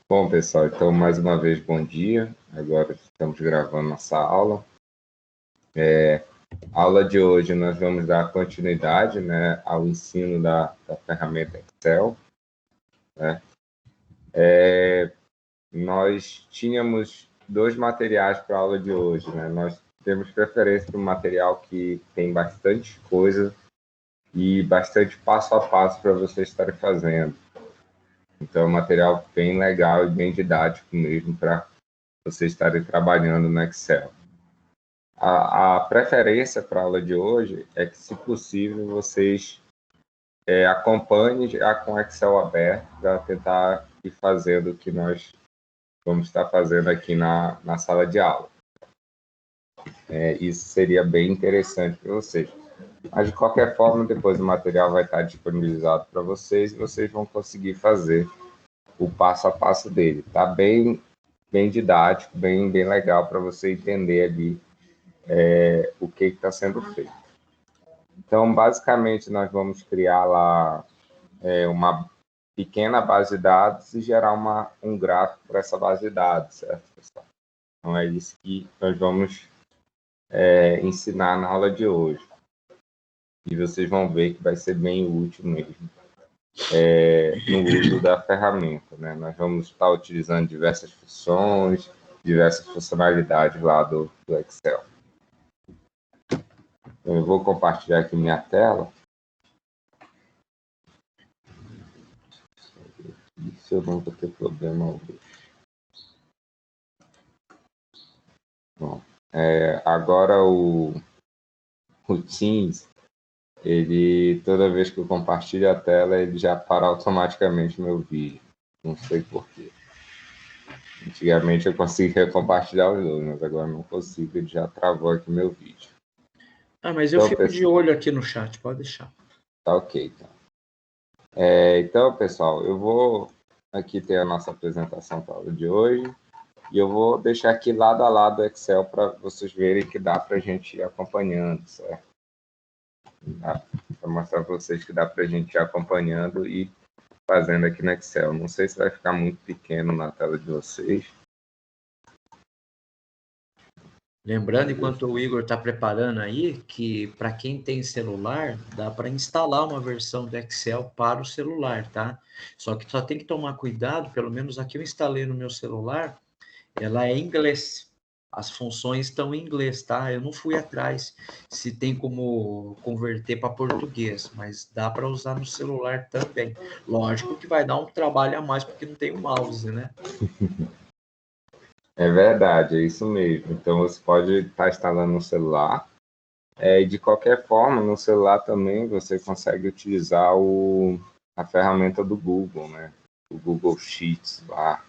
Bom, pessoal, então, mais uma vez, bom dia. Agora estamos gravando nossa aula. A aula de hoje nós vamos dar continuidade, né, ao ensino da ferramenta Excel. Né? Nós tínhamos dois materiais para a aula de hoje. Né? Nós temos preferência por um material que tem bastante coisa e bastante passo a passo para vocês estarem fazendo. Então, é um material bem legal e bem didático mesmo para vocês estarem trabalhando no Excel. A preferência para a aula de hoje é que, se possível, vocês acompanhem já com o Excel aberto para tentar ir fazendo o que nós vamos estar fazendo aqui na sala de aula. Isso seria bem interessante para vocês. Mas, de qualquer forma, depois o material vai estar disponibilizado para vocês e vocês vão conseguir fazer o passo a passo dele. Está bem didático, bem legal para você entender ali o que está sendo feito. Então, basicamente, nós vamos criar lá uma pequena base de dados e gerar um gráfico para essa base de dados, certo, pessoal? Então, é isso que nós vamos ensinar na aula de hoje. E vocês vão ver que vai ser bem útil mesmo no uso da ferramenta. Né? Nós vamos estar utilizando diversas funções, diversas funcionalidades lá do Excel. Eu vou compartilhar aqui minha tela. Se eu não vou ter problema ao ver. Bom, agora o Teams, ele, toda vez que eu compartilho a tela, ele já para automaticamente meu vídeo. Não sei porquê. Antigamente eu conseguia compartilhar os dois, mas agora não consigo, ele já travou aqui meu vídeo. Mas eu fico de olho aqui no chat, pode deixar. Tá ok, então. Então, pessoal, eu vou aqui ter a nossa apresentação para a aula de hoje e eu vou deixar aqui lado a lado o Excel para vocês verem que dá para a gente ir acompanhando, certo? Para mostrar para vocês que dá para a gente ir acompanhando e fazendo aqui no Excel. Não sei se vai ficar muito pequeno na tela de vocês. Lembrando, enquanto o Igor está preparando aí, que para quem tem celular, dá para instalar uma versão do Excel para o celular, tá? Só que só tem que tomar cuidado, pelo menos aqui eu instalei no meu celular, ela é em inglês. As funções estão em inglês, tá? Eu não fui atrás se tem como converter para português, mas dá para usar no celular também. Lógico que vai dar um trabalho a mais, porque não tem o mouse, né? É verdade, é isso mesmo. Então, você pode estar instalando no celular. E, de qualquer forma, no celular também você consegue utilizar a ferramenta do Google, né? O Google Sheets lá.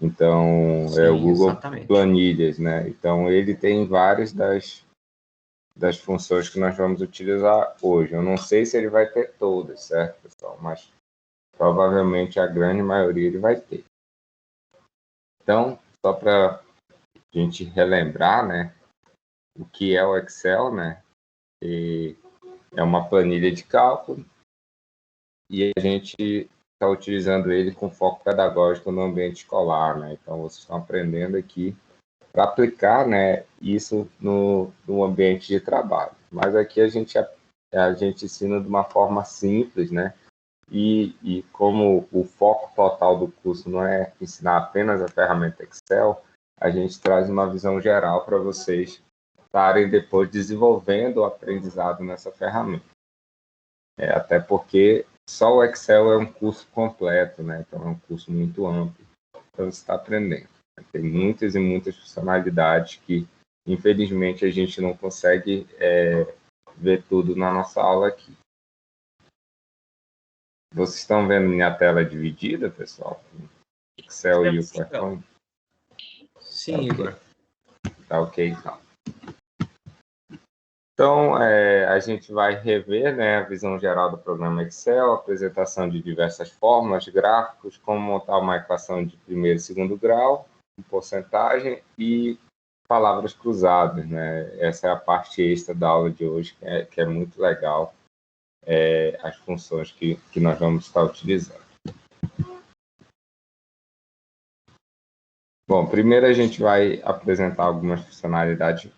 Então, Sim, o Google exatamente. Planilhas, né? Então, ele tem várias das funções que nós vamos utilizar hoje. Eu não sei se ele vai ter todas, certo, pessoal? Mas provavelmente a grande maioria ele vai ter. Então, só para a gente relembrar, né, o que é o Excel, né? É uma planilha de cálculo e a gente está utilizando ele com foco pedagógico no ambiente escolar, né? Então, vocês estão aprendendo aqui para aplicar, né, isso no ambiente de trabalho. Mas aqui a gente ensina de uma forma simples, né? E como o foco total do curso não é ensinar apenas a ferramenta Excel, a gente traz uma visão geral para vocês estarem depois desenvolvendo o aprendizado nessa ferramenta. Até porque só o Excel é um curso completo, né? Então é um curso muito amplo para você estar aprendendo. Tem muitas e muitas funcionalidades que, infelizmente, a gente não consegue ver tudo na nossa aula aqui. Vocês estão vendo minha tela dividida, pessoal? Excel e o PowerPoint? Sim, Igor. Tá ok, então. Então, a gente vai rever, né, a visão geral do programa Excel, a apresentação de diversas fórmulas, gráficos, como montar uma equação de primeiro e segundo grau, porcentagem e palavras cruzadas, né? Essa é a parte extra da aula de hoje, que é muito legal, as funções que nós vamos estar utilizando. Bom, primeiro a gente vai apresentar algumas funcionalidades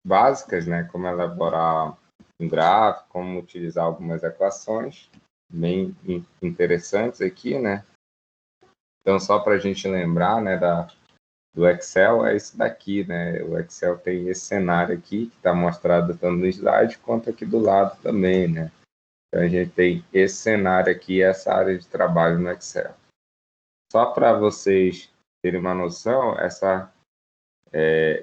básicas, né? Como elaborar um gráfico, como utilizar algumas equações bem interessantes aqui, né? Então, só para a gente lembrar, né, do Excel, é isso daqui, né? O Excel tem esse cenário aqui, que está mostrado tanto no slide, quanto aqui do lado também, né? Então, a gente tem esse cenário aqui, essa área de trabalho no Excel. Só para vocês terem uma noção,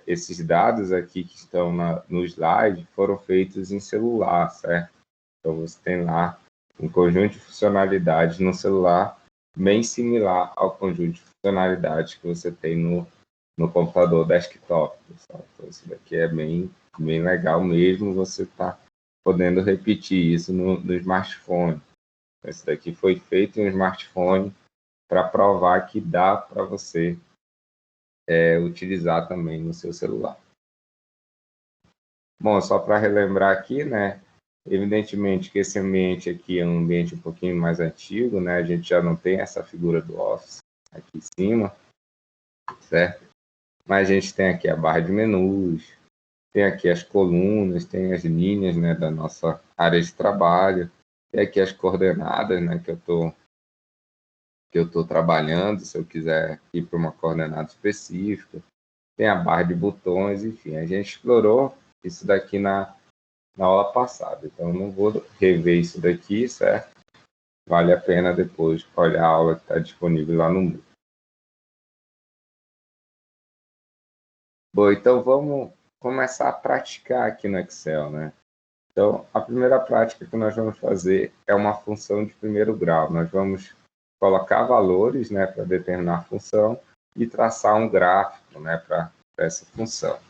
esses dados aqui que estão no slide foram feitos em celular, certo? Então, você tem lá um conjunto de funcionalidades no celular bem similar ao conjunto de funcionalidades que você tem no computador desktop, pessoal. Então, isso daqui é bem legal mesmo, você está podendo repetir isso no smartphone. Esse daqui foi feito em um smartphone para provar que dá para você utilizar também no seu celular. Bom, só para relembrar aqui, né? Evidentemente que esse ambiente aqui é um ambiente um pouquinho mais antigo, né? A gente já não tem essa figura do Office aqui em cima, certo? Mas a gente tem aqui a barra de menus, tem aqui as colunas, tem as linhas, né, da nossa área de trabalho, tem aqui as coordenadas, né, que eu tô trabalhando, se eu quiser ir para uma coordenada específica, tem a barra de botões, enfim, a gente explorou isso daqui na aula passada, então eu não vou rever isso daqui, certo? Vale a pena depois olhar a aula que está disponível lá no Moodle. Bom, então vamos começar a praticar aqui no Excel, né? Então, a primeira prática que nós vamos fazer é uma função de primeiro grau. Nós vamos colocar valores, né, para determinar a função e traçar um gráfico, né, para essa função,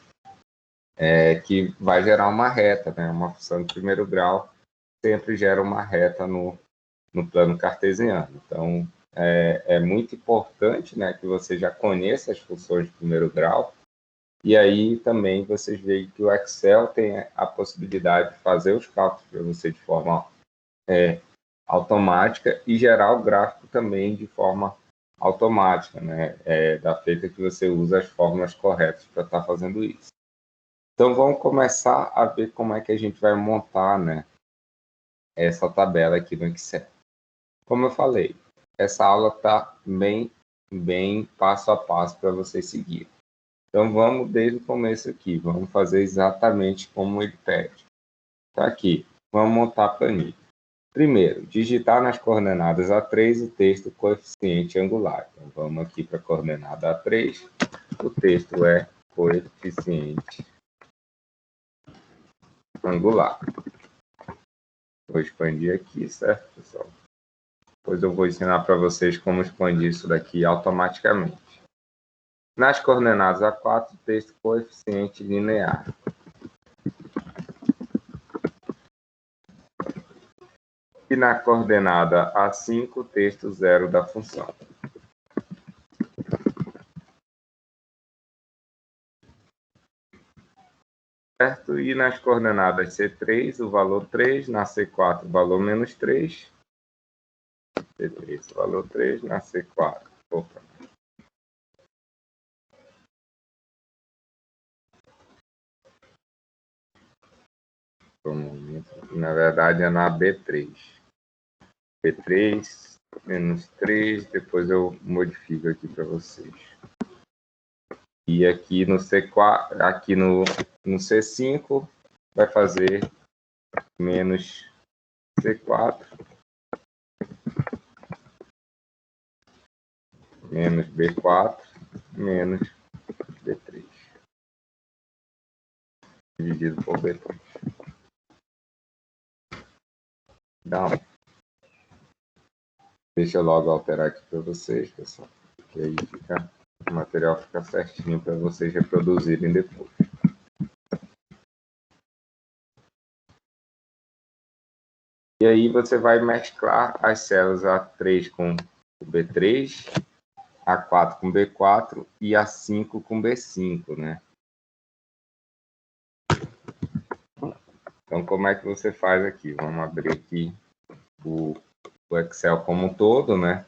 que vai gerar uma reta, né? Uma função de primeiro grau sempre gera uma reta no plano cartesiano. Então, é muito importante, né, que você já conheça as funções de primeiro grau. E aí também vocês veem que o Excel tem a possibilidade de fazer os cálculos para você de forma automática e gerar o gráfico também de forma automática, né? Da feita que você usa as fórmulas corretas para estar fazendo isso. Então vamos começar a ver como é que a gente vai montar, né, essa tabela aqui no Excel. Como eu falei, essa aula está bem passo a passo para você seguir. Então, vamos desde o começo aqui. Vamos fazer exatamente como ele pede. Tá aqui. Vamos montar a planilha. Primeiro, digitar nas coordenadas A3 o texto coeficiente angular. Então, vamos aqui para a coordenada A3. O texto é coeficiente angular. Vou expandir aqui, certo, pessoal? Depois eu vou ensinar para vocês como expandir isso daqui automaticamente. Nas coordenadas A4, texto coeficiente linear. E na coordenada A5, texto zero da função. Certo? E nas coordenadas C3, o valor 3, na C4, o valor menos 3. C3, o valor 3, na C4. Opa. Na verdade é na B3. B3, menos 3, depois eu modifico aqui para vocês. E aqui no C4, aqui no C5, vai fazer menos C4, menos B4, menos B3. Dividido por B3. Não. Deixa eu logo alterar aqui para vocês, pessoal. Que aí o material fica certinho para vocês reproduzirem depois. E aí você vai mesclar as células A3 com o B3, A4 com B4 e A5 com B5, né? Então, como é que você faz aqui? Vamos abrir aqui o Excel como um todo, né?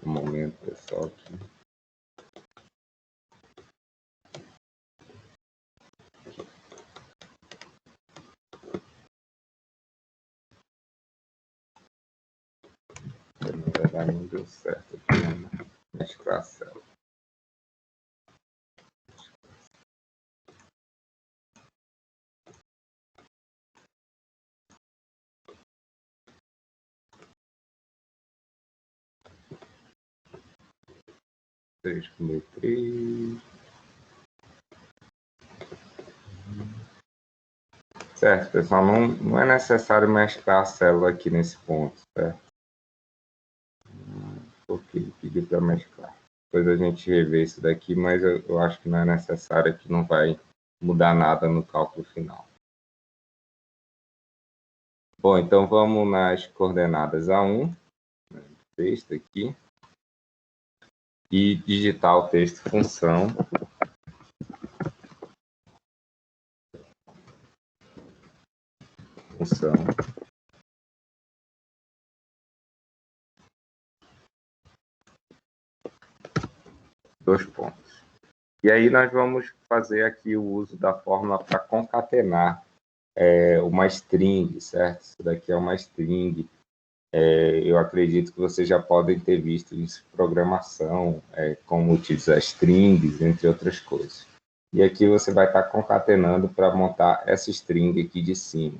Um momento, pessoal, aqui. Na verdade, não deu certo aqui, né? Mesclar a célula. Três com letriz. Certo, pessoal, não é necessário mesclar a célula aqui nesse ponto, certo? Porque pedi para mesclar. Depois a gente revê isso daqui, mas eu acho que não é necessário, que não vai mudar nada no cálculo final. Bom, então vamos nas coordenadas A1, né, texto aqui, e digitar o texto função. Função. Dois pontos. E aí nós vamos fazer aqui o uso da fórmula para concatenar uma string, certo? Isso daqui é uma string. Eu acredito que vocês já podem ter visto em programação, como utilizar strings, entre outras coisas. E aqui você vai estar concatenando para montar essa string aqui de cima.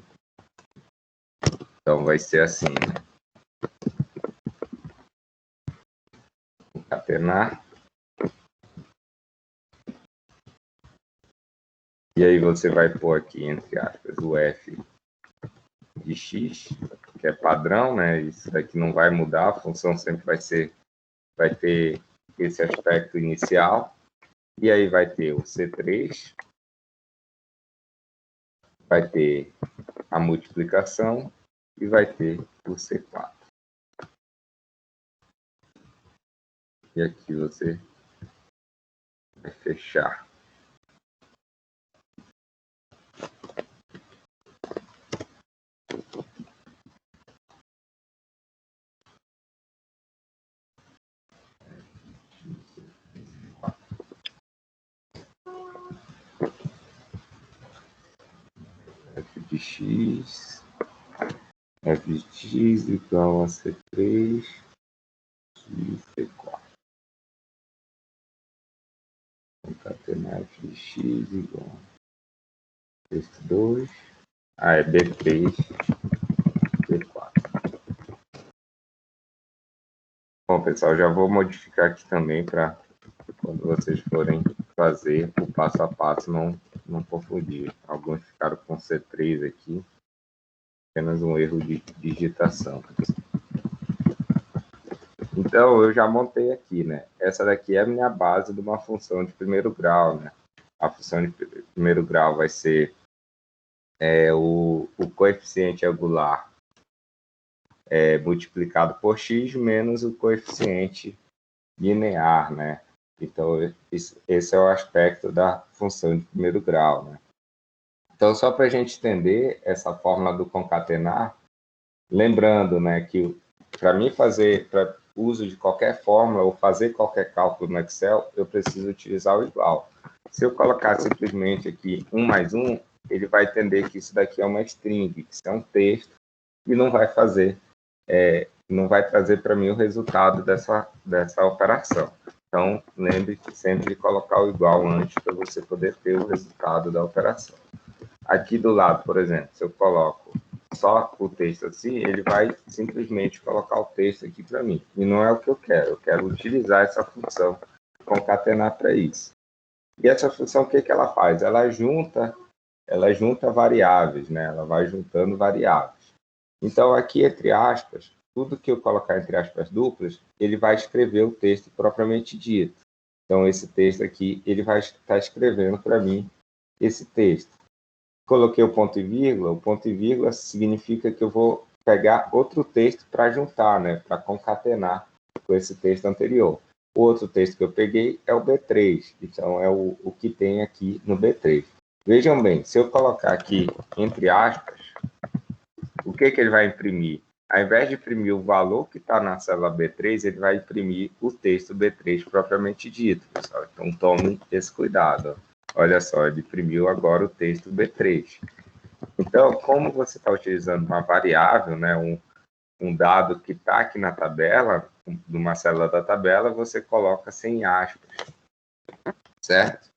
Então vai ser assim, né? Concatenar. E aí você vai pôr aqui, entre aspas, o f de x, que é padrão, né? Isso daqui não vai mudar, a função sempre vai ter esse aspecto inicial. E aí vai ter o C3, vai ter a multiplicação e vai ter o C4. E aqui você vai fechar. F de x igual a C3 e C4. Concatenar f de x igual a texto 2. É B3, B4. Bom, pessoal, já vou modificar aqui também para quando vocês forem fazer o passo a passo não confundir. Alguns ficaram com C3 aqui, apenas um erro de digitação. Então, eu já montei aqui, né? Essa daqui é a minha base de uma função de primeiro grau, né? A função de primeiro grau vai ser o coeficiente angular multiplicado por x menos o coeficiente linear, né? Então, esse é o aspecto da função de primeiro grau, né? Então, só para a gente entender essa fórmula do concatenar, lembrando, né, que para mim fazer uso de qualquer fórmula ou fazer qualquer cálculo no Excel, eu preciso utilizar o igual. Se eu colocar simplesmente aqui 1 mais 1, ele vai entender que isso daqui é uma string, que isso é um texto, e não vai não vai trazer para mim o resultado dessa operação. Então, lembre sempre de colocar o igual antes para você poder ter o resultado da operação. Aqui do lado, por exemplo, se eu coloco só o texto assim, ele vai simplesmente colocar o texto aqui para mim. E não é o que eu quero utilizar essa função concatenar para isso. E essa função, o que ela faz? Ela junta variáveis, né? Ela vai juntando variáveis. Então, aqui, entre aspas, tudo que eu colocar entre aspas duplas, ele vai escrever o texto propriamente dito. Então, esse texto aqui, ele vai estar escrevendo para mim esse texto. Coloquei o ponto e vírgula significa que eu vou pegar outro texto para juntar, né, para concatenar com esse texto anterior. O outro texto que eu peguei é o B3, então é o que tem aqui no B3. Vejam bem, se eu colocar aqui entre aspas, o que ele vai imprimir? Ao invés de imprimir o valor que está na célula B3, ele vai imprimir o texto B3 propriamente dito, pessoal. Então, tome esse cuidado. Olha só, ele imprimiu agora o texto B3. Então, como você está utilizando uma variável, né, um dado que está aqui na tabela, numa célula da tabela, você coloca sem aspas, certo?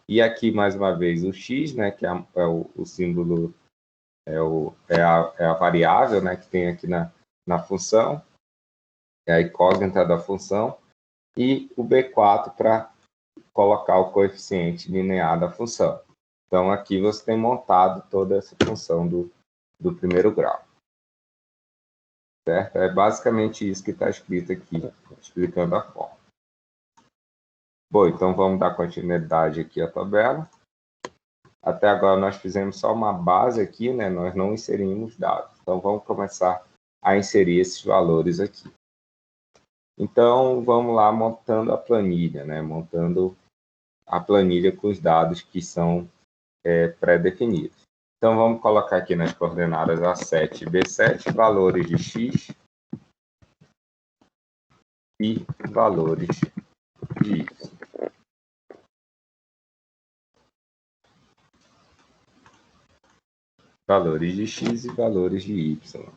E aqui, mais uma vez, o x, né, que é o símbolo, é a variável, né, que tem aqui na função, é a incógnita da função, e o B4 para colocar o coeficiente linear da função. Então, aqui você tem montado toda essa função do primeiro grau. Certo? É basicamente isso que está escrito aqui, explicando a forma. Bom, então vamos dar continuidade aqui à tabela. Até agora nós fizemos só uma base aqui, né? Nós não inserimos dados. Então vamos começar a inserir esses valores aqui. Então vamos lá montando a planilha, né? Montando a planilha com os dados que são pré-definidos. Então vamos colocar aqui nas coordenadas A7 e B7 valores de x e valores de y. Valores de x e valores de y.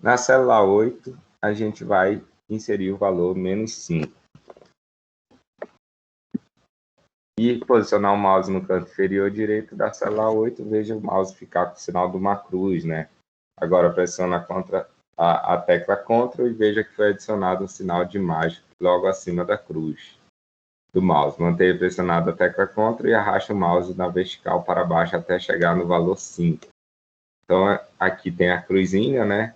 Na célula 8, a gente vai inserir o valor menos 5. E posicionar o mouse no canto inferior direito da célula 8, veja o mouse ficar com o sinal de uma cruz, né? Agora pressiona a tecla CTRL e veja que foi adicionado um sinal de imagem logo acima da cruz do mouse. Mantenha pressionada a tecla CTRL e arraste o mouse na vertical para baixo até chegar no valor 5. Então, aqui tem a cruzinha, né?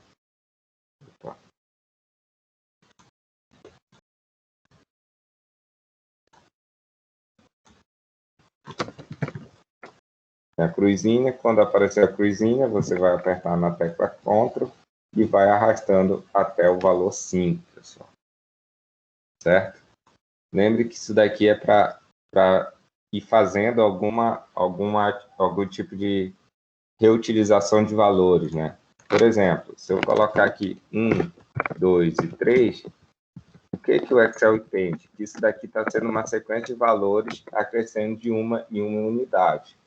A cruzinha, quando aparecer a cruzinha, você vai apertar na tecla CTRL e vai arrastando até o valor 5, pessoal. Certo? Lembre que isso daqui é para ir fazendo algum tipo de reutilização de valores, né? Por exemplo, se eu colocar aqui 1, 2 e 3, o que o Excel entende? Que isso daqui está sendo uma sequência de valores acrescendo de uma em uma unidade.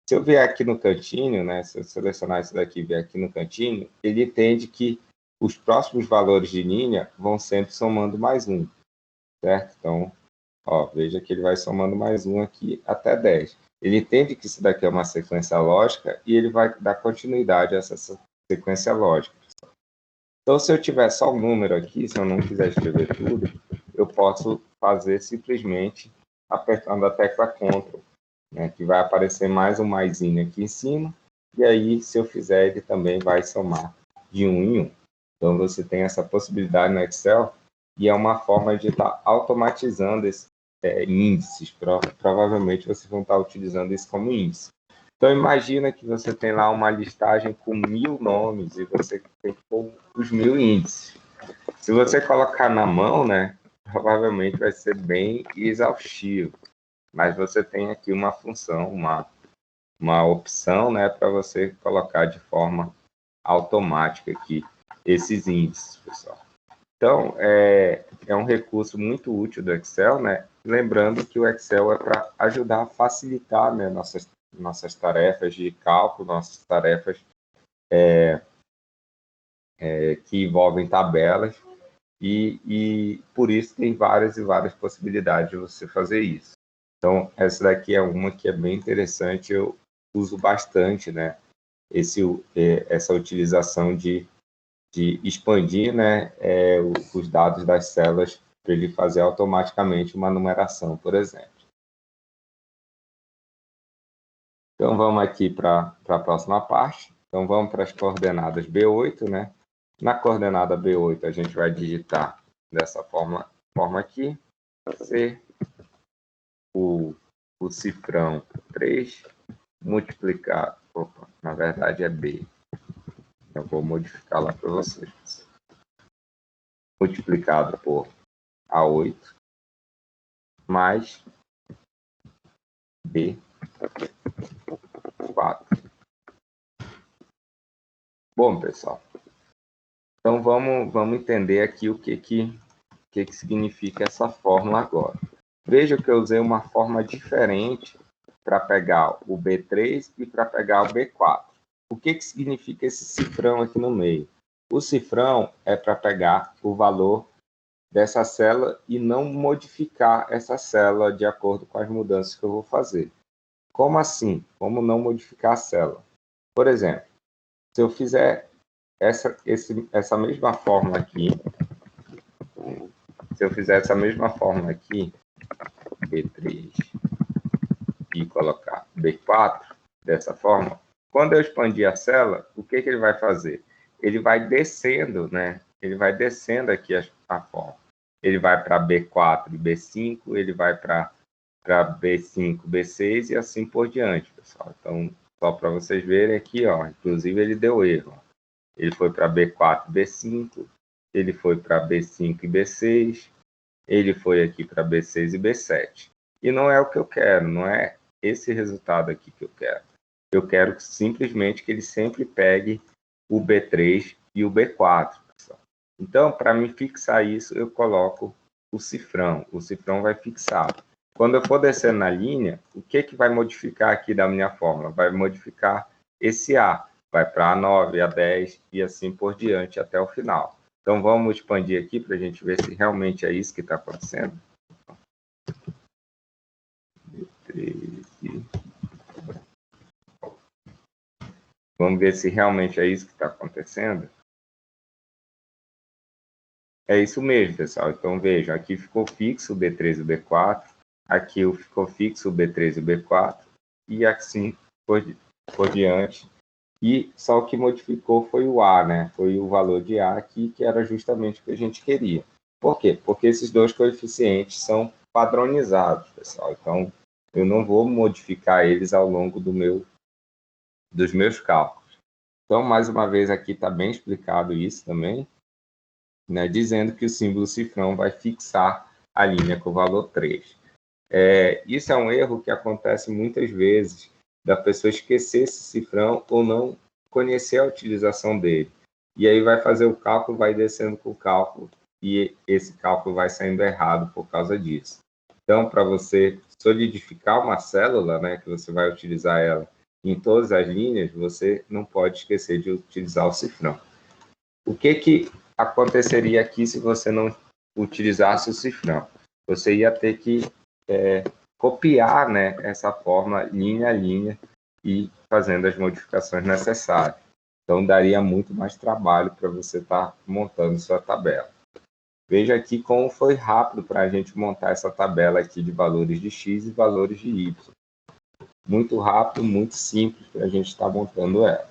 Se eu vier aqui no cantinho, né, se eu selecionar isso daqui e vier aqui no cantinho, ele entende que os próximos valores de linha vão sempre somando mais um, certo? Então, ó, veja que ele vai somando mais um aqui até 10. Ele entende que isso daqui é uma sequência lógica e ele vai dar continuidade a essa sequência lógica. Então, se eu tiver só um número aqui, se eu não quiser escrever tudo, eu posso fazer simplesmente apertando a tecla CTRL, né, que vai aparecer mais um maisinho aqui em cima, e aí, se eu fizer, ele também vai somar de 1 em 1. Então, você tem essa possibilidade no Excel, e é uma forma de estar automatizando esses índices. Provavelmente, vocês vão estar utilizando isso como índice. Então, imagina que você tem lá uma listagem com 1000 nomes, e você tem que pôr os 1000 índices. Se você colocar na mão, né, provavelmente vai ser bem exaustivo. Mas você tem aqui uma função, uma opção, né, para você colocar de forma automática aqui esses índices, pessoal. Então, é um recurso muito útil do Excel, né? Lembrando que o Excel é para ajudar a facilitar, né, nossas tarefas de cálculo, nossas tarefas que envolvem tabelas, e por isso tem várias e várias possibilidades de você fazer isso. Então, essa daqui é uma que é bem interessante, eu uso bastante, né? Essa utilização de expandir, né, os dados das células para ele fazer automaticamente uma numeração, por exemplo. Então, vamos aqui para a próxima parte. Então, vamos para as coordenadas B8, né? Na coordenada B8, a gente vai digitar dessa forma aqui, C, o cifrão 3, multiplicado, na verdade é B. Eu vou modificar lá para vocês. Multiplicado por A8, mais B4. Bom, pessoal, então vamos entender aqui o que significa essa fórmula agora. Veja que eu usei uma forma diferente para pegar o B3 e para pegar o B4. O que significa esse cifrão aqui no meio? O cifrão é para pegar o valor dessa célula e não modificar essa célula de acordo com as mudanças que eu vou fazer. Como assim? Como não modificar a célula? Por exemplo, se eu fizer essa mesma fórmula aqui, B3, e colocar B4, dessa forma, quando eu expandir a célula, o que ele vai fazer? Ele vai descendo, né? Ele vai descendo aqui a forma. Ele vai para B4 e B5, ele vai para B5, B6 e assim por diante, pessoal. Então, só para vocês verem aqui, ó, inclusive ele deu erro. Ele foi para B4, B5, ele foi para B5 e B6, ele foi aqui para B6 e B7. E não é o que eu quero, não é esse resultado aqui que eu quero. Eu quero simplesmente que ele sempre pegue o B3 e o B4. Pessoal. Então, para me fixar isso, eu coloco o cifrão. O cifrão vai fixar. Quando eu for descendo na linha, o que vai modificar aqui da minha fórmula? Vai modificar esse A. Vai para A9, A10 e assim por diante até o final. Então, vamos expandir aqui para a gente ver se realmente é isso que está acontecendo. Vamos ver se realmente é isso que está acontecendo. É isso mesmo, pessoal. Então, vejam, aqui ficou fixo o B3 e o B4, aqui ficou fixo o B3 e o B4, e assim por diante. E só o que modificou foi o A, né? Foi o valor de A aqui, que era justamente o que a gente queria. Por quê? Porque esses dois coeficientes são padronizados, pessoal. Então, eu não vou modificar eles ao longo dos meus cálculos. Então, mais uma vez, aqui está bem explicado isso também, né? Dizendo que o símbolo cifrão vai fixar a linha com o valor 3. Isso é um erro que acontece muitas vezes, da pessoa esquecer esse cifrão ou não conhecer a utilização dele. E aí vai fazer o cálculo, vai descendo com o cálculo, e esse cálculo vai saindo errado por causa disso. Então, para você solidificar uma célula, né, que você vai utilizar ela em todas as linhas, você não pode esquecer de utilizar o cifrão. O que aconteceria aqui se você não utilizasse o cifrão? Você ia ter que copiar, né, essa forma linha a linha e fazendo as modificações necessárias. Então, daria muito mais trabalho para você estar montando sua tabela. Veja aqui como foi rápido para a gente montar essa tabela aqui de valores de x e valores de y. Muito rápido, muito simples para a gente estar montando ela.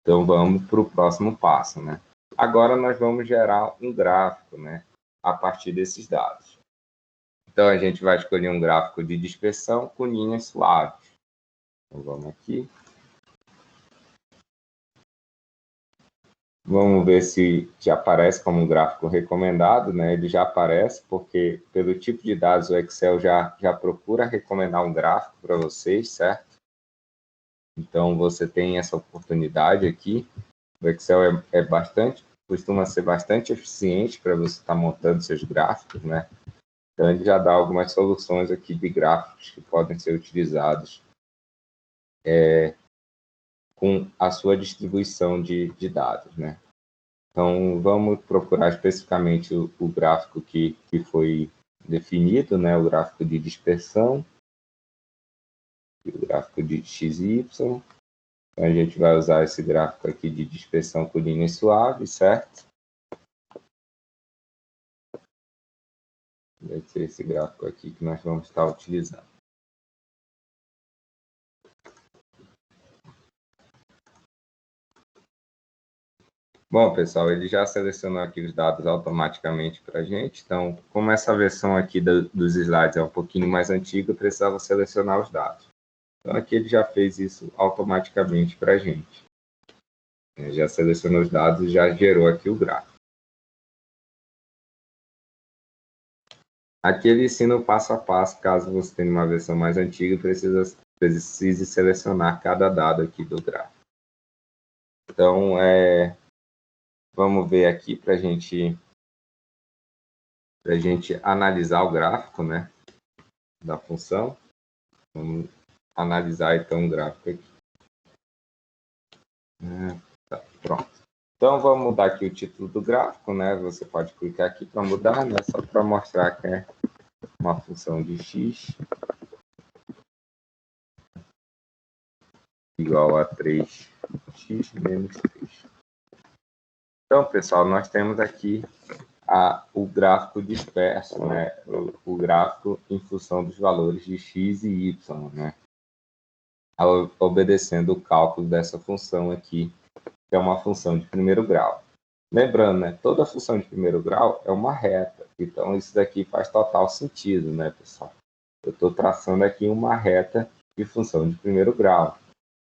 Então, vamos para o próximo passo, né? Agora, nós vamos gerar um gráfico, né, a partir desses dados. Então, a gente vai escolher um gráfico de dispersão com linhas suaves. Então, vamos aqui. Vamos ver se já aparece como um gráfico recomendado, né? Ele já aparece, porque pelo tipo de dados o Excel já procura recomendar um gráfico para vocês, certo? Então, você tem essa oportunidade aqui. O Excel costuma ser bastante eficiente para você estar montando seus gráficos, né? Então, ele já dá algumas soluções aqui de gráficos que podem ser utilizados com a sua distribuição de dados, né? Então, vamos procurar especificamente o gráfico que foi definido, né? O gráfico de dispersão, e o gráfico de XY. Então, a gente vai usar esse gráfico aqui de dispersão com linhas suaves, certo? Vai ser esse gráfico aqui que nós vamos estar utilizando. Bom, pessoal, ele já selecionou aqui os dados automaticamente para a gente. Então, como essa versão aqui dos slides é um pouquinho mais antiga, eu precisava selecionar os dados. Então, aqui ele já fez isso automaticamente para a gente. Ele já selecionou os dados e já gerou aqui o gráfico. Aqui ele ensina o passo a passo, caso você tenha uma versão mais antiga e precise selecionar cada dado aqui do gráfico. Então, vamos ver aqui para a gente analisar o gráfico, né, da função. Vamos analisar então o gráfico aqui. Tá, pronto. Então vamos mudar aqui o título do gráfico, né? Você pode clicar aqui para mudar, né? Só para mostrar que é uma função de x igual a 3x menos 3. Então, pessoal, nós temos aqui o gráfico disperso, né? O gráfico em função dos valores de x e y, né? Obedecendo o cálculo dessa função aqui, que é uma função de primeiro grau. Lembrando, né, toda função de primeiro grau é uma reta. Então, isso daqui faz total sentido, né, pessoal? Eu estou traçando aqui uma reta de função de primeiro grau.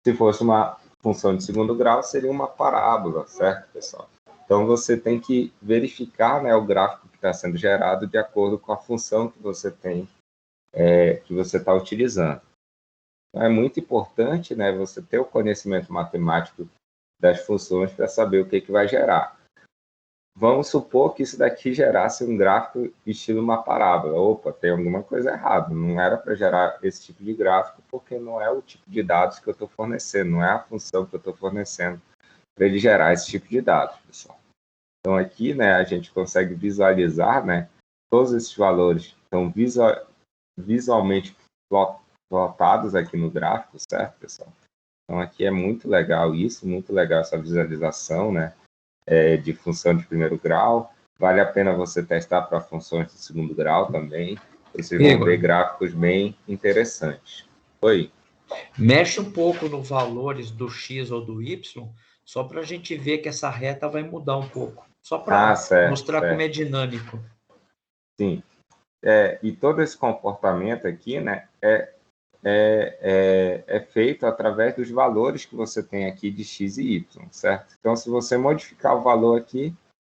Se fosse uma função de segundo grau, seria uma parábola, certo, pessoal? Então, você tem que verificar, né, o gráfico que está sendo gerado de acordo com a função que você tem, que você está utilizando. Então, é muito importante, né, você ter o conhecimento matemático das funções para saber o que vai gerar. Vamos supor que isso daqui gerasse um gráfico estilo uma parábola. Opa, tem alguma coisa errada. Não era para gerar esse tipo de gráfico, porque não é o tipo de dados que eu estou fornecendo, não é a função que eu estou fornecendo para ele gerar esse tipo de dados, pessoal. Então, aqui, né, a gente consegue visualizar, né, todos esses valores estão visualmente plotados aqui no gráfico, certo, pessoal? Então, aqui é muito legal isso, muito legal essa visualização, né? De função de primeiro grau. Vale a pena você testar para funções de segundo grau também. Vocês vão ver gráficos bem interessantes. Oi? Mexe um pouco nos valores do X ou do Y, só para a gente ver que essa reta vai mudar um pouco. Só para mostrar como é dinâmico. Sim. E todo esse comportamento aqui, né, é feito através dos valores que você tem aqui de x e y, certo? Então, se você modificar o valor aqui,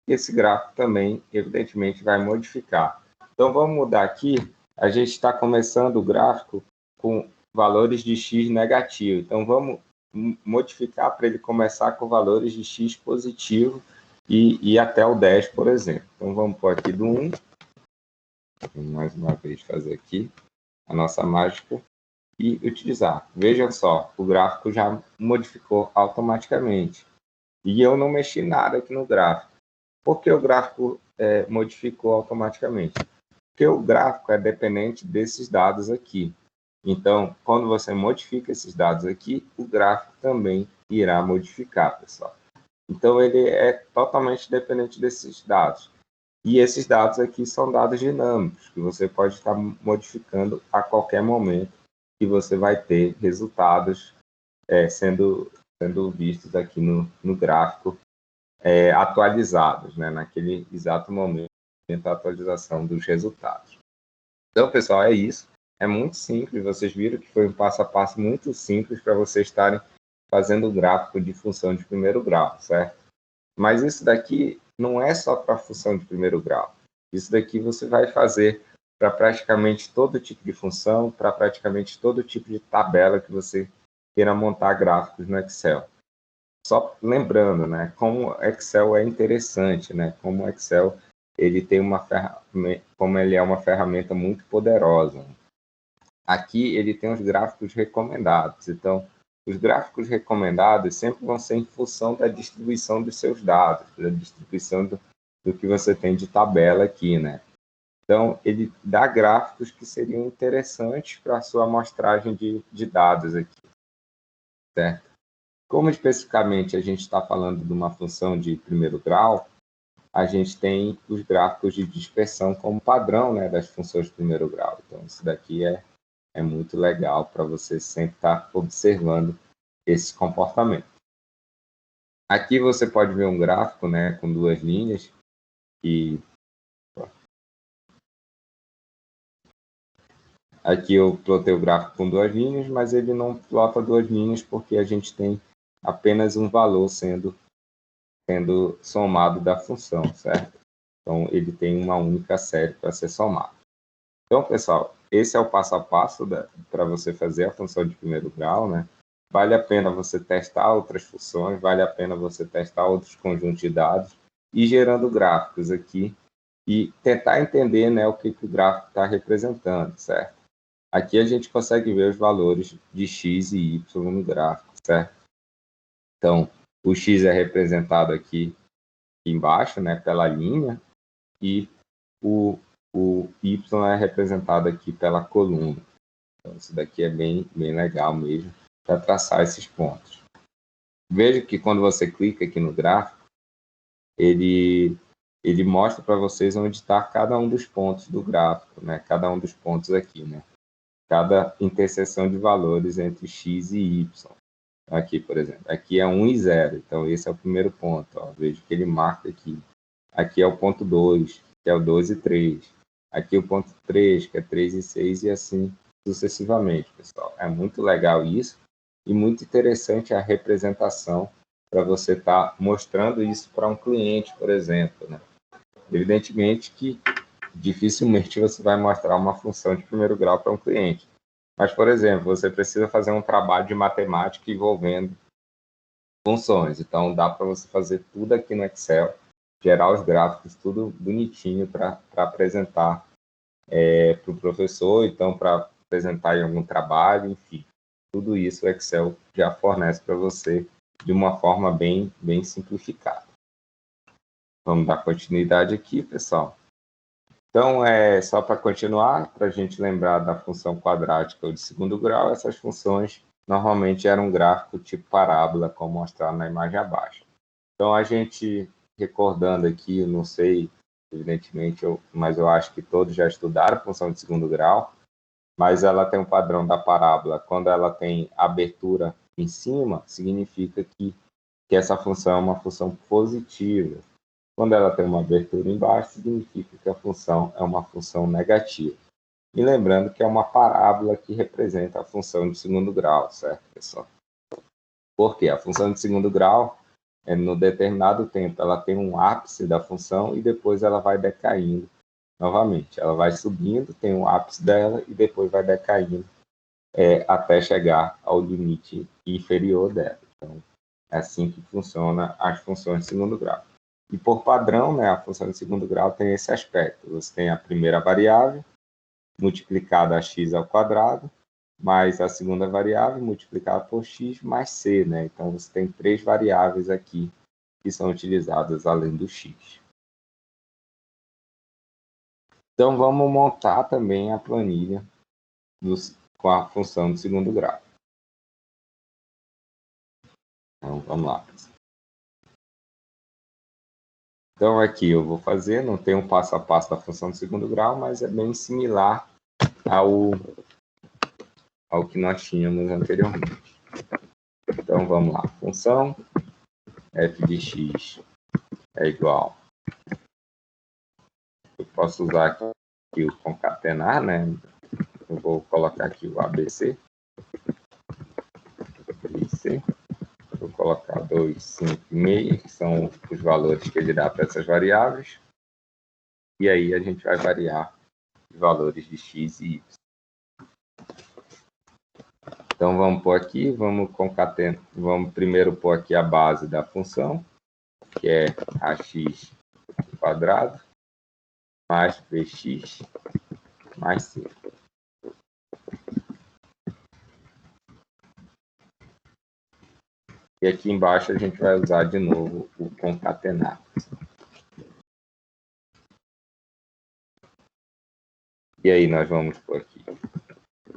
esse gráfico também, evidentemente, vai modificar. Então, vamos mudar aqui. A gente está começando o gráfico com valores de x negativo. Então, vamos modificar para ele começar com valores de x positivo e até o 10, por exemplo. Então, vamos pôr aqui do 1. Vamos mais uma vez fazer aqui a nossa mágica e utilizar. Vejam só, o gráfico já modificou automaticamente. E eu não mexi nada aqui no gráfico. Por que o gráfico modificou automaticamente? Porque o gráfico é dependente desses dados aqui. Então, quando você modifica esses dados aqui, o gráfico também irá modificar, pessoal. Então, ele é totalmente dependente desses dados. E esses dados aqui são dados dinâmicos, que você pode estar modificando a qualquer momento, e você vai ter resultados sendo vistos aqui no gráfico atualizados, né, naquele exato momento da atualização dos resultados. Então, pessoal, é isso. É muito simples. Vocês viram que foi um passo a passo muito simples para vocês estarem fazendo o gráfico de função de primeiro grau, certo? Mas isso daqui não é só para função de primeiro grau. Isso daqui você vai fazer para praticamente todo tipo de função, para praticamente todo tipo de tabela que você queira montar gráficos no Excel. Só lembrando, né, como o Excel é interessante, né, como o Excel ele tem como ele é uma ferramenta muito poderosa. Aqui ele tem os gráficos recomendados. Então, os gráficos recomendados sempre vão ser em função da distribuição dos seus dados, da distribuição do que você tem de tabela aqui, né? Então, ele dá gráficos que seriam interessantes para a sua amostragem de dados aqui, certo? Como especificamente a gente está falando de uma função de primeiro grau, a gente tem os gráficos de dispersão como padrão, né, das funções de primeiro grau. Então, isso daqui é muito legal para você sempre estar observando esse comportamento. Aqui você pode ver um gráfico, né, com duas linhas. E aqui eu plotei o gráfico com duas linhas, mas ele não plota duas linhas porque a gente tem apenas um valor sendo somado da função, certo? Então, ele tem uma única série para ser somado. Então, pessoal, esse é o passo a passo para você fazer a função de primeiro grau, né? Vale a pena você testar outras funções, vale a pena você testar outros conjuntos de dados e gerando gráficos aqui e tentar entender, né, o que o gráfico está representando, certo? Aqui a gente consegue ver os valores de x e y no gráfico, certo? Então, o x é representado aqui embaixo, né, pela linha, e o y é representado aqui pela coluna. Então, isso daqui é bem legal mesmo para traçar esses pontos. Veja que quando você clica aqui no gráfico, ele mostra para vocês onde está cada um dos pontos do gráfico, né? Cada um dos pontos aqui, né? Cada interseção de valores entre x e y. Aqui, por exemplo, aqui é 1 e 0, então esse é o primeiro ponto. Ó. Veja que ele marca aqui. Aqui é o ponto 2, que é o 2 e 3. Aqui o ponto 3, que é 3 e 6, e assim sucessivamente, pessoal. É muito legal isso e muito interessante a representação para você estar mostrando isso para um cliente, por exemplo. Né? Evidentemente que dificilmente você vai mostrar uma função de primeiro grau para um cliente. Mas, por exemplo, você precisa fazer um trabalho de matemática envolvendo funções. Então, dá para você fazer tudo aqui no Excel, gerar os gráficos, tudo bonitinho para apresentar para o professor, então para apresentar em algum trabalho, enfim. Tudo isso o Excel já fornece para você de uma forma bem simplificada. Vamos dar continuidade aqui, pessoal. Então, só para continuar, para a gente lembrar da função quadrática ou de segundo grau, essas funções normalmente eram um gráfico tipo parábola, como mostrado na imagem abaixo. Então, a gente, recordando aqui, não sei, evidentemente, mas eu acho que todos já estudaram função de segundo grau, mas ela tem um padrão da parábola. Quando ela tem abertura em cima, significa que essa função é uma função positiva. Quando ela tem uma abertura embaixo, significa que a função é uma função negativa. E lembrando que é uma parábola que representa a função de segundo grau, certo, pessoal? Porque a função de segundo grau, no determinado tempo, ela tem um ápice da função e depois ela vai decaindo novamente. Ela vai subindo, tem um ápice dela e depois vai decaindo até chegar ao limite inferior dela. Então, é assim que funciona as funções de segundo grau. E por padrão, né, a função de segundo grau tem esse aspecto. Você tem a primeira variável multiplicada a x ao quadrado, mais a segunda variável multiplicada por x mais c. Né? Então, você tem três variáveis aqui que são utilizadas além do x. Então, vamos montar também a planilha com a função de segundo grau. Então, vamos lá. Então, aqui eu vou fazer, não tem um passo a passo da função de segundo grau, mas é bem similar ao que nós tínhamos anteriormente. Então, vamos lá. Função f de x é igual. Eu posso usar aqui o concatenar, né? Eu vou colocar aqui o ABC. ABC. Vou colocar 2, 5 e meio, que são os valores que ele dá para essas variáveis. E aí a gente vai variar os valores de x e y. Então, vamos pôr aqui, vamos concatenar, vamos primeiro pôr aqui a base da função, que é ax quadrado, mais bx, mais c. E aqui embaixo a gente vai usar de novo o concatenar. E aí nós vamos pôr aqui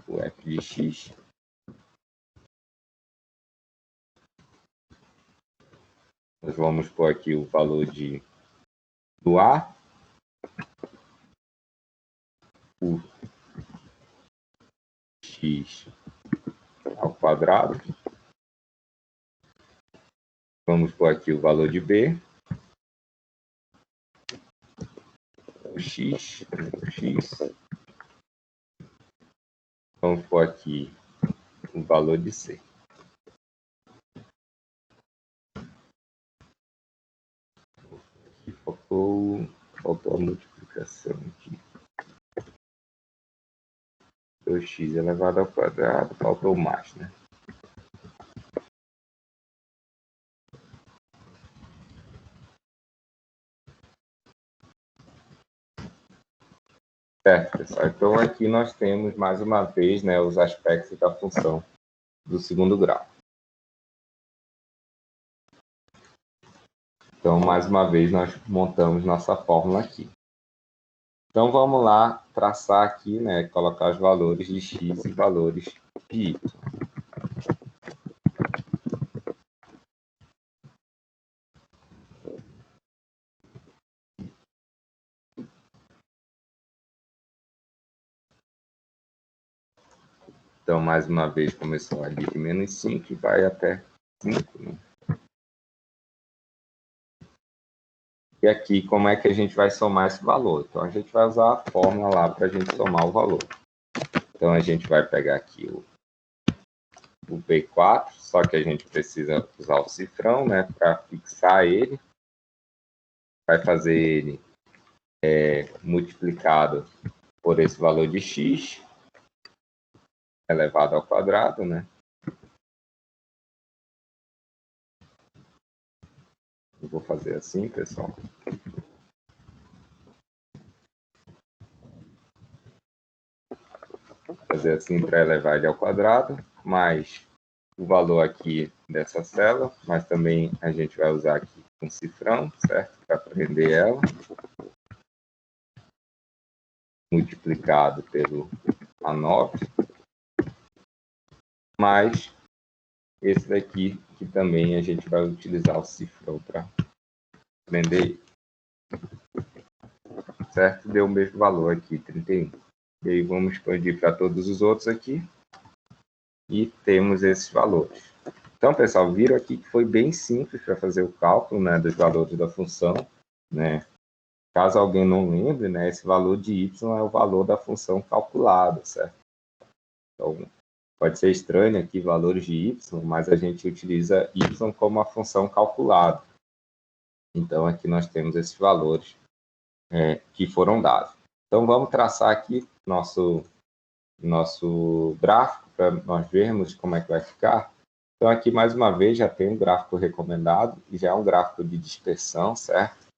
o f de x. Nós vamos pôr aqui o valor do a, o x ao quadrado, Vamos pôr aqui o valor de B. O X. Vamos pôr aqui o valor de C. Faltou a multiplicação aqui. 2x elevado ao quadrado, faltou mais, né? Certo, pessoal. Então, aqui nós temos, mais uma vez, né, os aspectos da função do segundo grau. Então, mais uma vez, nós montamos nossa fórmula aqui. Então, vamos lá traçar aqui, né, colocar os valores de x e valores de y. Então, mais uma vez, começou ali de menos 5 e vai até 5, né? E aqui, como é que a gente vai somar esse valor? Então, a gente vai usar a fórmula lá para a gente somar o valor. Então, a gente vai pegar aqui o B4, só que a gente precisa usar o cifrão, né, para fixar ele. Vai fazer ele multiplicado por esse valor de x, elevado ao quadrado, né? Eu vou fazer assim, pessoal. Fazer assim para elevar ele ao quadrado, mais o valor aqui dessa célula, mas também a gente vai usar aqui um cifrão, certo? Para prender ela. Multiplicado pelo A9, mais esse daqui, que também a gente vai utilizar o cifrão para prender, certo? Deu o mesmo valor aqui, 31. E aí vamos expandir para todos os outros aqui. E temos esses valores. Então, pessoal, viram aqui que foi bem simples para fazer o cálculo, né, dos valores da função, né? Caso alguém não lembre, né, esse valor de y é o valor da função calculada, certo? Então, pode ser estranho aqui valores de y, mas a gente utiliza y como a função calculada. Então, aqui nós temos esses valores que foram dados. Então, vamos traçar aqui nosso gráfico para nós vermos como é que vai ficar. Então, aqui, mais uma vez, já tem um gráfico recomendado e já é um gráfico de dispersão, certo?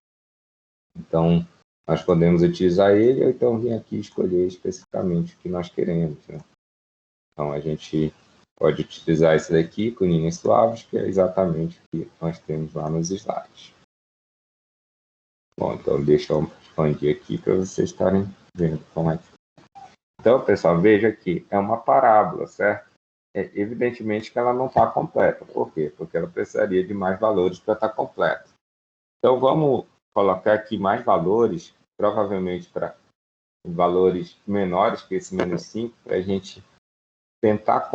Então, nós podemos utilizar ele ou então vir aqui escolher especificamente o que nós queremos, né? Então, a gente pode utilizar esse daqui com linhas suaves, que é exatamente o que nós temos lá nos slides. Bom, então deixa eu expandir aqui para vocês estarem vendo como é que... Então, pessoal, veja aqui, é uma parábola, certo? Evidentemente que ela não está completa. Por quê? Porque ela precisaria de mais valores para estar completa. Então, vamos colocar aqui mais valores, provavelmente para valores menores que esse menos 5, para a gente tentar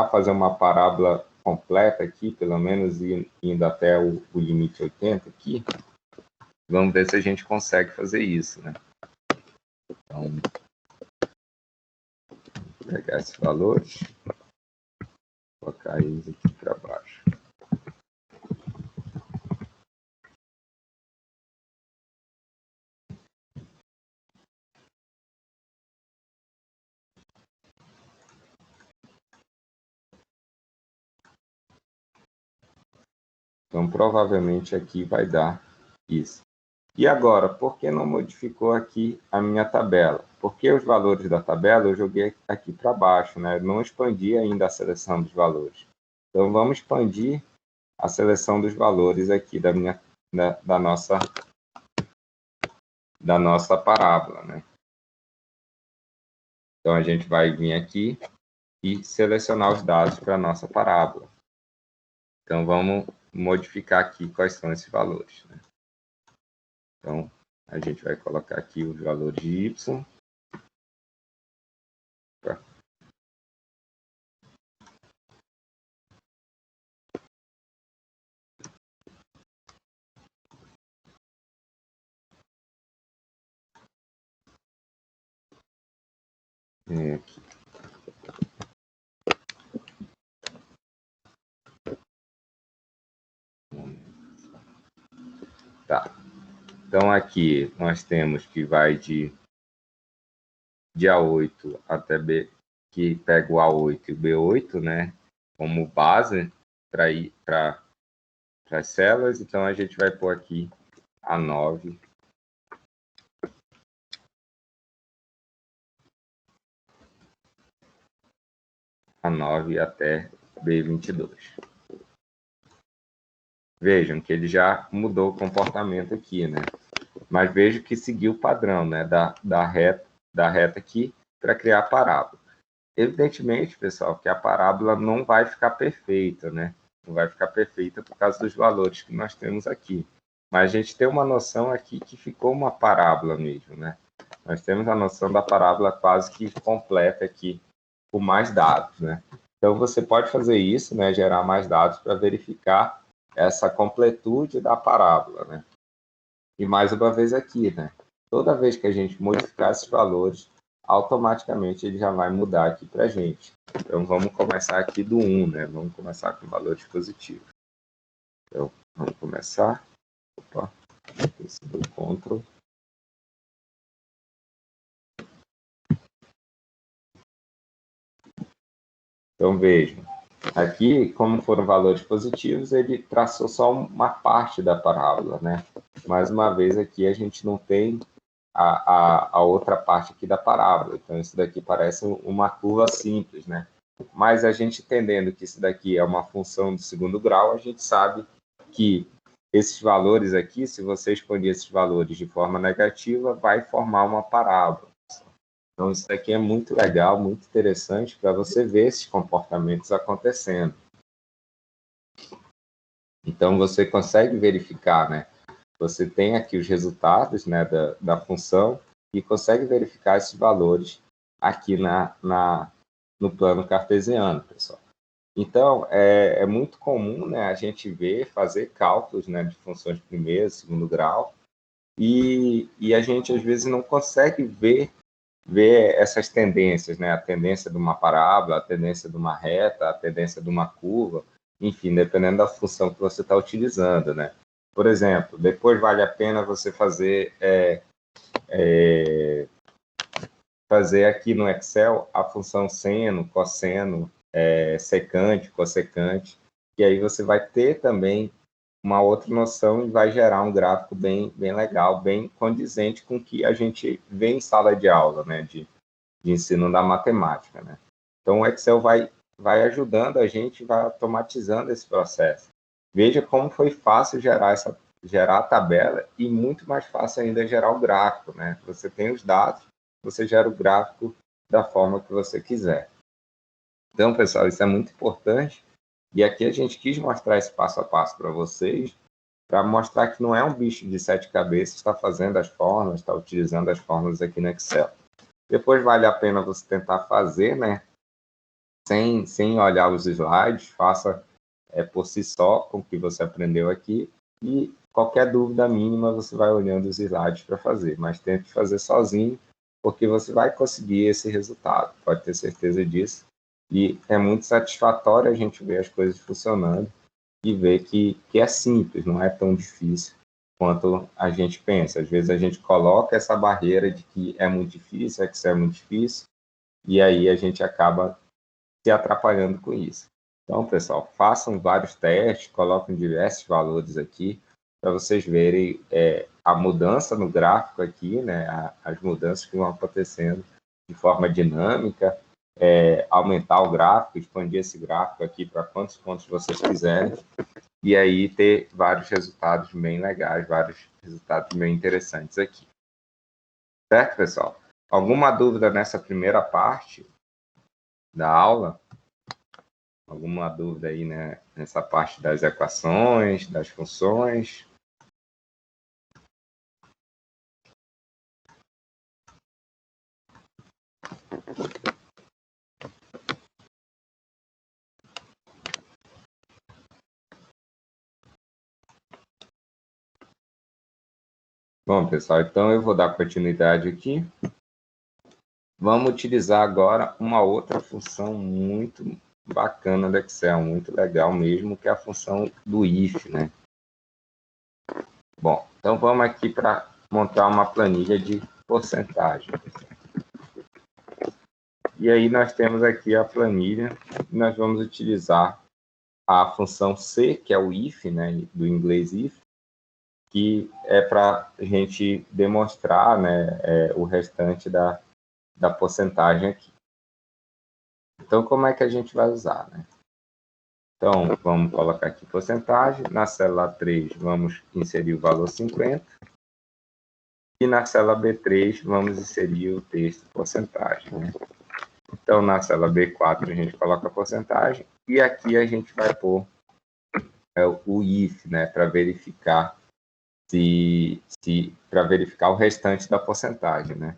fazer uma parábola completa aqui, pelo menos indo até o limite 80 aqui. Vamos ver se a gente consegue fazer isso, né? Então, vou pegar esses valores, colocar eles aqui para baixo. Então, provavelmente aqui vai dar isso. E agora, por que não modificou aqui a minha tabela? Porque os valores da tabela eu joguei aqui para baixo, né? Não expandi ainda a seleção dos valores. Então, vamos expandir a seleção dos valores aqui da nossa parábola, né? Então, a gente vai vir aqui e selecionar os dados para a nossa parábola. Então, vamos modificar aqui quais são esses valores, né? Então, a gente vai colocar aqui os valores de y. Aqui. Tá. Então, aqui nós temos que vai de A8 até B, que pega o A8 e o B8, né, como base para ir para as células. Então, a gente vai pôr aqui A9. A9 até B22. Vejam que ele já mudou o comportamento aqui, né? Mas vejo que seguiu o padrão, né, da reta aqui para criar a parábola. Evidentemente, pessoal, que a parábola não vai ficar perfeita, né? Não vai ficar perfeita por causa dos valores que nós temos aqui. Mas a gente tem uma noção aqui que ficou uma parábola mesmo, né? Nós temos a noção da parábola quase que completa aqui, com mais dados, né? Então, você pode fazer isso, né? Gerar mais dados para verificar essa completude da parábola, né? E mais uma vez aqui, né? Toda vez que a gente modificar esses valores, automaticamente ele já vai mudar aqui para a gente. Então, vamos começar aqui do 1, né? Vamos começar com valores positivos. Então, vamos começar. Opa, esse do Ctrl. Então, vejam. Aqui, como foram valores positivos, ele traçou só uma parte da parábola, né? Mais uma vez, aqui a gente não tem a outra parte aqui da parábola. Então, isso daqui parece uma curva simples, né? Mas a gente entendendo que isso daqui é uma função do segundo grau, a gente sabe que esses valores aqui, se você expandir esses valores de forma negativa, vai formar uma parábola. Então, isso daqui é muito legal, muito interessante para você ver esses comportamentos acontecendo. Então, você consegue verificar, né? Você tem aqui os resultados, né, da função e consegue verificar esses valores aqui no plano cartesiano, pessoal. Então, é muito comum, né, a gente fazer cálculos, né, de funções de primeiro, segundo grau, e a gente, às vezes, não consegue ver essas tendências, né, a tendência de uma parábola, a tendência de uma reta, a tendência de uma curva, enfim, dependendo da função que você está utilizando, né. Por exemplo, depois vale a pena você fazer aqui no Excel a função seno, cosseno, secante, cossecante, e aí você vai ter também uma outra noção e vai gerar um gráfico bem legal, bem condizente com o que a gente vê em sala de aula, né, de ensino da matemática, né. Então, o Excel vai ajudando a gente, vai automatizando esse processo. Veja como foi fácil gerar a tabela e muito mais fácil ainda gerar o gráfico, né? Você tem os dados, você gera o gráfico da forma que você quiser. Então, pessoal, isso é muito importante. E aqui a gente quis mostrar esse passo a passo para vocês, para mostrar que não é um bicho de 7 cabeças, está fazendo as fórmulas, está utilizando as fórmulas aqui no Excel. Depois vale a pena você tentar fazer, né? Sem olhar os slides, faça por si só com o que você aprendeu aqui e qualquer dúvida mínima você vai olhando os slides para fazer, mas tente fazer sozinho, porque você vai conseguir esse resultado, pode ter certeza disso. E é muito satisfatório a gente ver as coisas funcionando e ver que é simples, não é tão difícil quanto a gente pensa. Às vezes a gente coloca essa barreira de que é muito difícil, Excel é muito difícil, e aí a gente acaba se atrapalhando com isso. Então, pessoal, façam vários testes, coloquem diversos valores aqui, para vocês verem a mudança no gráfico aqui, né, as mudanças que vão acontecendo de forma dinâmica, aumentar o gráfico, expandir esse gráfico aqui para quantos pontos vocês quiserem, e aí ter vários resultados bem legais, vários resultados bem interessantes aqui. Certo, pessoal? Alguma dúvida nessa primeira parte da aula? Alguma dúvida aí, né, nessa parte das equações, das funções? Bom, pessoal, então eu vou dar continuidade aqui. Vamos utilizar agora uma outra função muito bacana do Excel, muito legal mesmo, que é a função do if, né? Bom, então vamos aqui para montar uma planilha de porcentagem. E aí nós temos aqui a planilha, e nós vamos utilizar a função C, que é o if, né, do inglês if, que é para a gente demonstrar, né, o restante da porcentagem aqui. Então, como é que a gente vai usar, né? Então, vamos colocar aqui porcentagem. Na célula 3, vamos inserir o valor 50. E na célula B3, vamos inserir o texto porcentagem, né? Então, na célula B4, a gente coloca a porcentagem. E aqui a gente vai pôr o if, né? Para verificar para verificar o restante da porcentagem, né?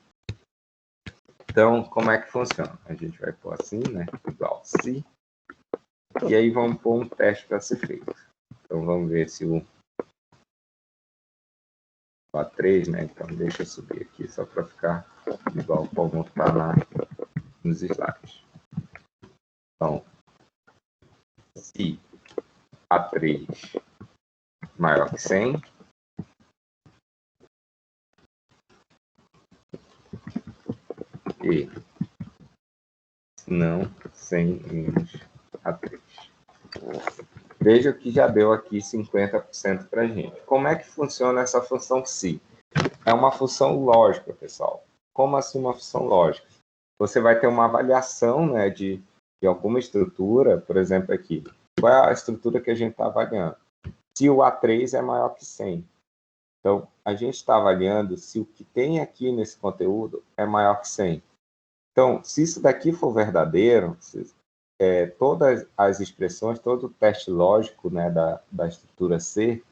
Então, como é que funciona? A gente vai pôr assim, né? Igual se. E aí vamos pôr um teste para ser feito. Então, vamos ver se o A3, né? Então, deixa eu subir aqui só para ficar igual como está nos slides. Então, se A3 maior que 100, e se não, 100 menos A3. Veja que já deu aqui 50% para a gente. Como é que funciona essa função se? É uma função lógica, pessoal. Como assim uma função lógica? Você vai ter uma avaliação, né, de alguma estrutura, por exemplo, aqui. Qual é a estrutura que a gente está avaliando? Se o A3 é maior que 100. Então, a gente está avaliando se o que tem aqui nesse conteúdo é maior que 100. Então, se isso daqui for verdadeiro, todas as expressões, todo o teste lógico, né, da estrutura C,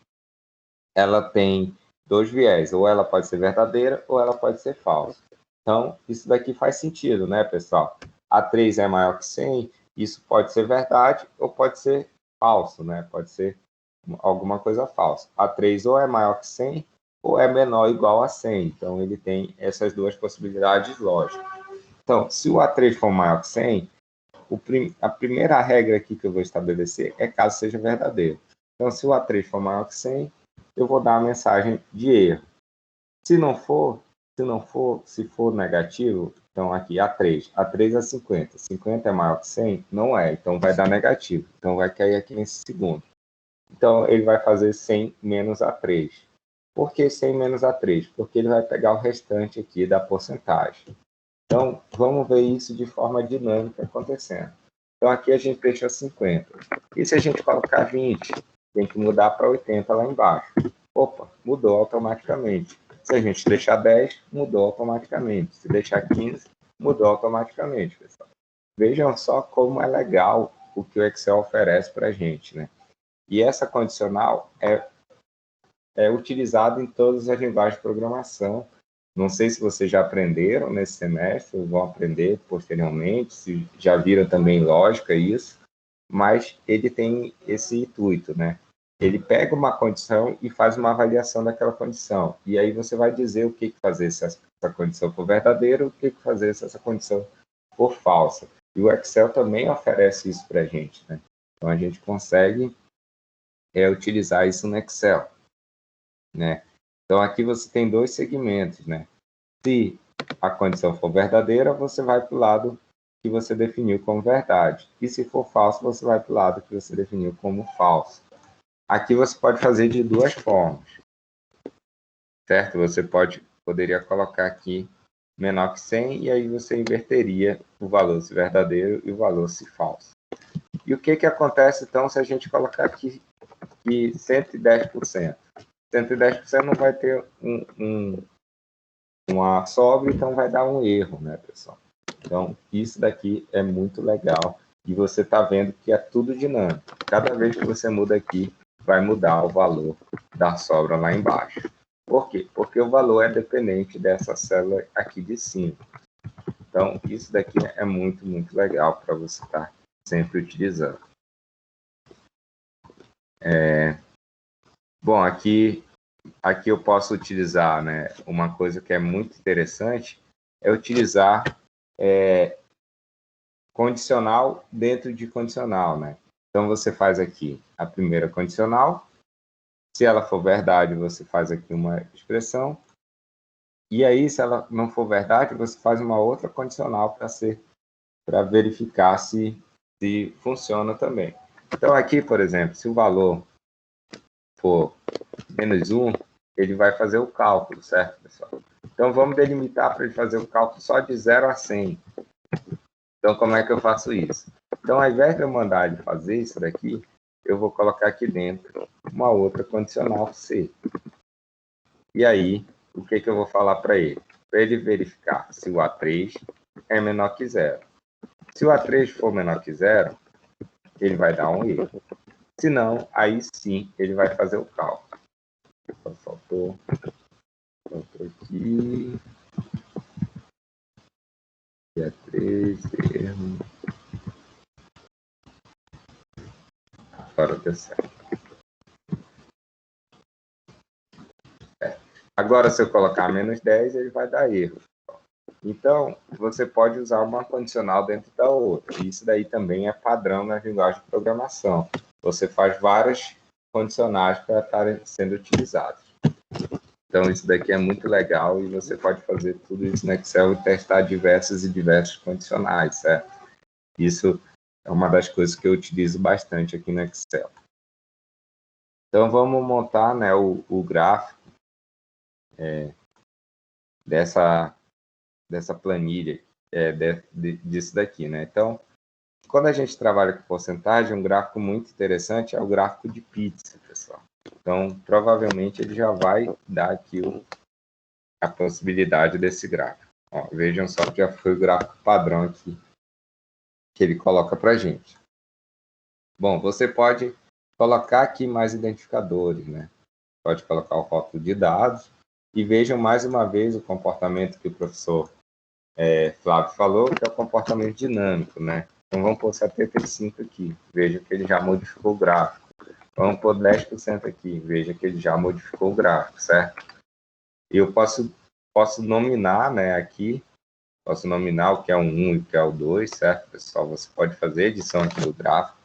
ela tem dois viés, ou ela pode ser verdadeira ou ela pode ser falsa. Então, isso daqui faz sentido, né, pessoal? A3 é maior que 100, isso pode ser verdade ou pode ser falso, né? Pode ser alguma coisa falsa. A3 ou é maior que 100 ou é menor ou igual a 100. Então, ele tem essas duas possibilidades lógicas. Então, se o A3 for maior que 100, a primeira regra aqui que eu vou estabelecer é caso seja verdadeiro. Então, se o A3 for maior que 100, eu vou dar a mensagem de erro. Se for negativo, então aqui A3 é 50. 50 é maior que 100? Não é, então vai dar negativo. Então vai cair aqui nesse segundo. Então ele vai fazer 100 menos A3. Por que 100 menos A3? Porque ele vai pegar o restante aqui da porcentagem. Então, vamos ver isso de forma dinâmica acontecendo. Então, aqui a gente deixa 50. E se a gente colocar 20, tem que mudar para 80 lá embaixo. Opa, mudou automaticamente. Se a gente deixar 10, mudou automaticamente. Se deixar 15, mudou automaticamente, pessoal. Vejam só como é legal o que o Excel oferece para a gente, né? E essa condicional é utilizada em todas as linguagens de programação. Não sei se vocês já aprenderam nesse semestre, ou vão aprender posteriormente, se já viram também lógica isso, mas ele tem esse intuito, né? Ele pega uma condição e faz uma avaliação daquela condição. E aí você vai dizer o que fazer se essa condição for verdadeira, o que fazer se essa condição for falsa. E o Excel também oferece isso para a gente, né? Então a gente consegue utilizar isso no Excel, né? Então, aqui você tem dois segmentos, né? Se a condição for verdadeira, você vai para o lado que você definiu como verdade. E se for falso, você vai para o lado que você definiu como falso. Aqui você pode fazer de duas formas, certo? Você poderia colocar aqui menor que 100 e aí você inverteria o valor se verdadeiro e o valor se falso. E o que acontece, então, se a gente colocar aqui 110%? 110% não vai ter uma sobra, então vai dar um erro, né, pessoal? Então, isso daqui é muito legal e você está vendo que é tudo dinâmico. Cada vez que você muda aqui, vai mudar o valor da sobra lá embaixo. Por quê? Porque o valor é dependente dessa célula aqui de cima. Então, isso daqui é muito, muito legal para você estar sempre utilizando. Bom, aqui eu posso utilizar, né, uma coisa que é muito interessante, é utilizar condicional dentro de condicional, né? Então, você faz aqui a primeira condicional. Se ela for verdade, você faz aqui uma expressão. E aí, se ela não for verdade, você faz uma outra condicional para verificar se funciona também. Então, aqui, por exemplo, se o valor for -1, ele vai fazer o cálculo, certo, pessoal? Então, vamos delimitar para ele fazer o cálculo só de 0 a 100. Então, como é que eu faço isso? Então, ao invés de eu mandar ele fazer isso daqui, eu vou colocar aqui dentro uma outra condicional C. E aí, o que eu vou falar para ele? Para ele verificar se o A3 é menor que 0. Se o A3 for menor que 0, ele vai dar um erro. Se não, aí sim ele vai fazer o cálculo. Faltou aqui. A3, erro. Agora deu certo. Agora, se eu colocar -10, ele vai dar erro. Então, você pode usar uma condicional dentro da outra. Isso daí também é padrão na linguagem de programação. Você faz várias condicionais para estarem sendo utilizadas. Então, isso daqui é muito legal e você pode fazer tudo isso no Excel e testar diversas e diversos condicionais, certo? Isso é uma das coisas que eu utilizo bastante aqui no Excel. Então, vamos montar, né, o gráfico dessa planilha, disso daqui, né? Então, quando a gente trabalha com porcentagem, um gráfico muito interessante é o gráfico de pizza, pessoal. Então, provavelmente, ele já vai dar aqui a possibilidade desse gráfico. Ó, vejam só que já foi o gráfico padrão aqui que ele coloca para a gente. Bom, você pode colocar aqui mais identificadores, né? Pode colocar o rótulo de dados e vejam mais uma vez o comportamento que o professor Flávio falou, que é o comportamento dinâmico, né? Então, vamos pôr 75 aqui. Veja que ele já modificou o gráfico. Vamos pôr 10% aqui. Veja que ele já modificou o gráfico, certo? E eu posso nominar, né, aqui, posso nominar o que é o 1 e o que é o 2, certo, pessoal? Você pode fazer edição aqui do gráfico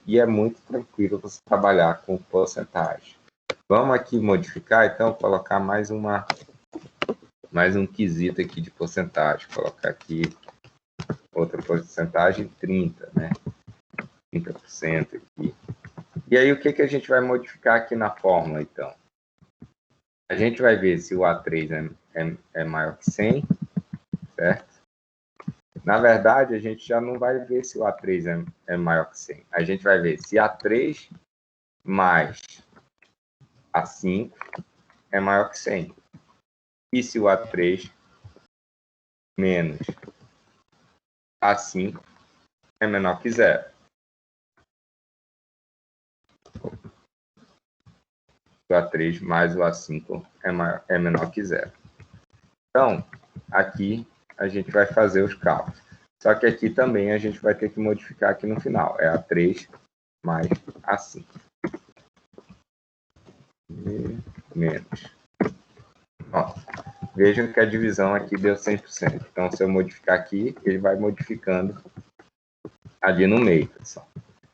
e é muito tranquilo você trabalhar com porcentagem. Vamos aqui modificar, então, colocar mais um quesito aqui de porcentagem. Colocar aqui outra porcentagem, 30, né? 30% aqui. E aí, o que a gente vai modificar aqui na fórmula, então? A gente vai ver se o A3 é maior que 100, certo? Na verdade, a gente já não vai ver se o A3 é maior que 100. A gente vai ver se A3 mais A5 é maior que 100. E se o A3 menos A5 é menor que 0. O A3 mais o A5 é menor que 0. Então, aqui a gente vai fazer os cálculos. Só que aqui também a gente vai ter que modificar aqui no final. É A3 mais A5. Menos. Ó, vejam que a divisão aqui deu 100%. Então, se eu modificar aqui, ele vai modificando ali no meio, pessoal.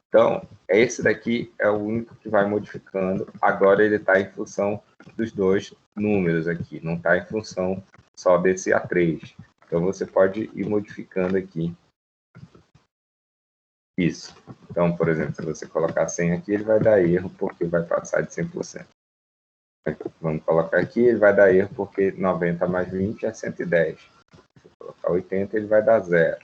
Então, esse daqui é o único que vai modificando. Agora ele está em função dos dois números aqui, não está em função só desse A3. Então, você pode ir modificando aqui isso. Então, por exemplo, se você colocar 100 aqui, ele vai dar erro porque vai passar de 100%. Vamos colocar aqui, ele vai dar erro porque 90 mais 20 é 110. Se eu colocar 80, ele vai dar 0.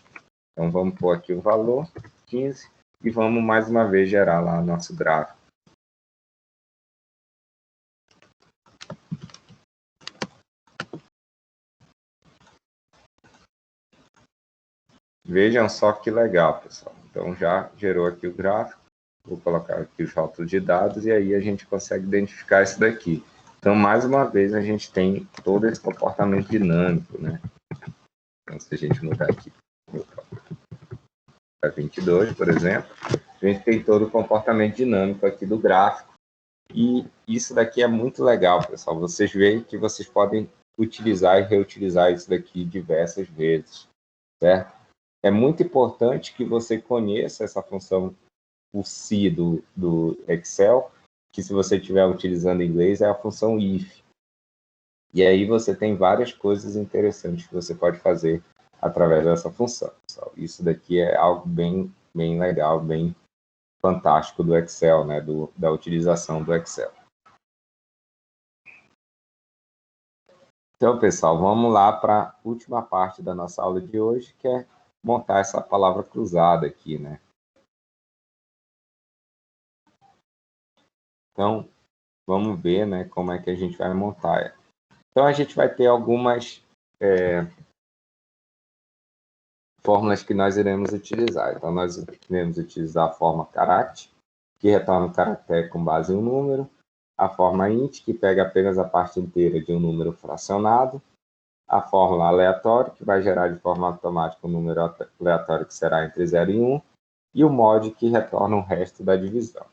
Então, vamos pôr aqui o valor, 15, e vamos mais uma vez gerar lá nosso gráfico. Vejam só que legal, pessoal. Então, já gerou aqui o gráfico. Vou colocar aqui os rótulos de dados e aí a gente consegue identificar isso daqui. Então, mais uma vez, a gente tem todo esse comportamento dinâmico, né? Então, se a gente mudar aqui para 22, por exemplo, a gente tem todo o comportamento dinâmico aqui do gráfico. E isso daqui é muito legal, pessoal. Vocês veem que vocês podem utilizar e reutilizar isso daqui diversas vezes. certo? É muito importante que você conheça essa função, o se do Excel, que se você estiver utilizando em inglês, é a função if. E aí você tem várias coisas interessantes que você pode fazer através dessa função, pessoal. Isso daqui é algo bem legal, bem fantástico do Excel, né? Da utilização do Excel. Então, pessoal, vamos lá para a última parte da nossa aula de hoje, que é montar essa palavra cruzada aqui, né? Então, vamos ver, né, como é que a gente vai montar. Então, a gente vai ter algumas fórmulas que nós iremos utilizar. Então, nós iremos utilizar a forma carat, que retorna o caractere com base em um número, a forma int, que pega apenas a parte inteira de um número fracionado, a fórmula aleatória, que vai gerar de forma automática um número aleatório que será entre 0 e 1, e o mod, que retorna o resto da divisão.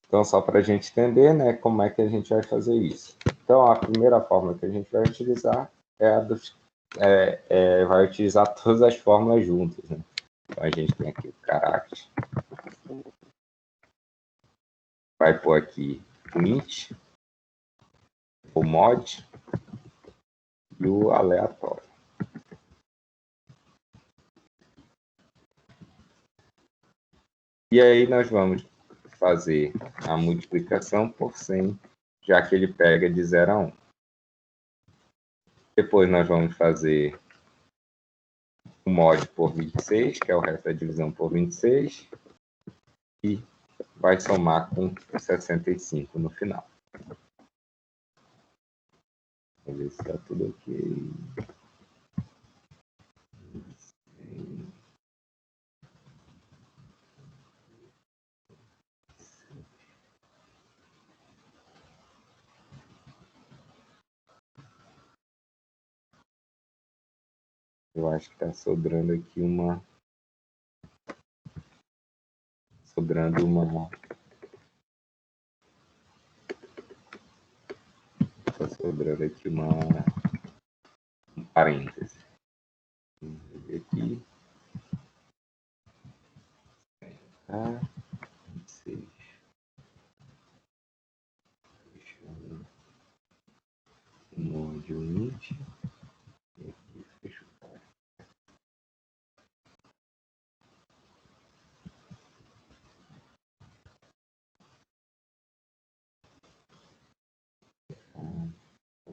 Então, só para a gente entender, né, como é que a gente vai fazer isso. Então, a primeira fórmula que a gente vai utilizar é a dos... vai utilizar todas as fórmulas juntas, né? Então, a gente tem aqui o caráter. Vai pôr aqui o int, o mod e o aleatório. E aí nós vamos fazer a multiplicação por 100, já que ele pega de 0 a 1. Depois nós vamos fazer o mod por 26, que é o resto da divisão por 26, e vai somar com 65 no final. Vamos ver se está tudo ok. Eu acho que está sobrando aqui uma... Está sobrando aqui um parêntese. Vamos ver aqui. Tá. 26. Fechando o mod int. E aqui fecho.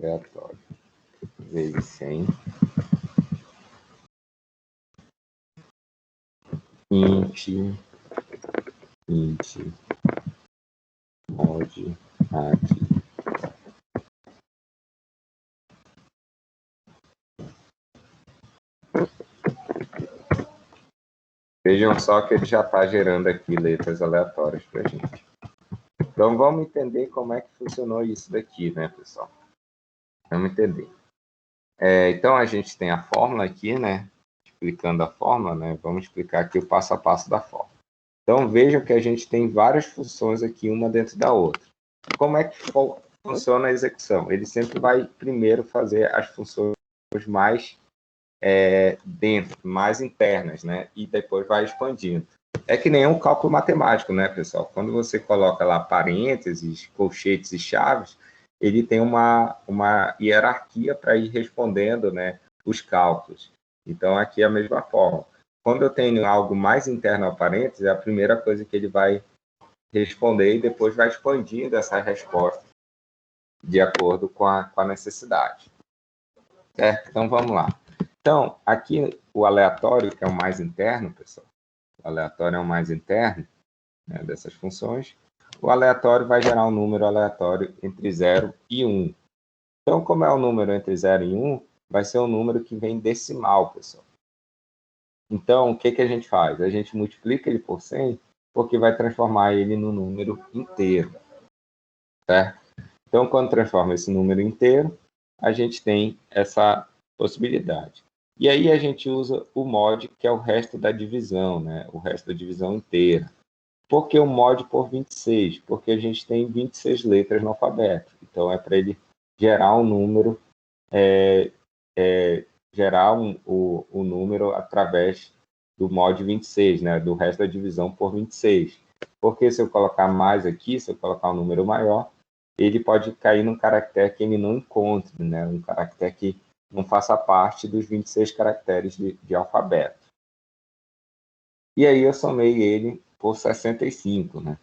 Aleatório. Vezes 100. Int mod aqui. Vejam só que ele já está gerando aqui letras aleatórias para a gente. Então, vamos entender como é que funcionou isso daqui, né, pessoal? Vamos entender. Então, a gente tem a fórmula aqui, né? Explicando a fórmula, né? Vamos explicar aqui o passo a passo da fórmula. Então, vejam que a gente tem várias funções aqui, uma dentro da outra. Como é que funciona a execução? Ele sempre vai primeiro fazer as funções mais dentro, mais internas, né? E depois vai expandindo. É que nem um cálculo matemático, né, pessoal? Quando você coloca lá parênteses, colchetes e chaves, ele tem uma hierarquia para ir respondendo, né, os cálculos. Então, aqui é a mesma forma. Quando eu tenho algo mais interno ao parênteses, é a primeira coisa que ele vai responder e depois vai expandindo essa resposta de acordo com a necessidade. Certo? Então, vamos lá. Então, aqui o aleatório, que é o mais interno, pessoal, o aleatório é o mais interno, né, dessas funções. O aleatório vai gerar um número aleatório entre 0 e 1. Então, como é um número entre 0 e 1, vai ser um número que vem decimal, pessoal. Então, o que a gente faz? A gente multiplica ele por 100, porque vai transformar ele no número inteiro. Certo? Então, quando transforma esse número inteiro, a gente tem essa possibilidade. E aí a gente usa o mod, que é o resto da divisão, né? O resto da divisão inteira. Por que o mod por 26? Porque a gente tem 26 letras no alfabeto. Então, é para ele gerar um número gerar o número através do mod 26, né? Do resto da divisão por 26. Porque se eu colocar mais aqui, se eu colocar um número maior, ele pode cair num caractere que ele não encontre, né? Um caractere que não faça parte dos 26 caracteres de alfabeto. E aí eu somei ele por 65, né?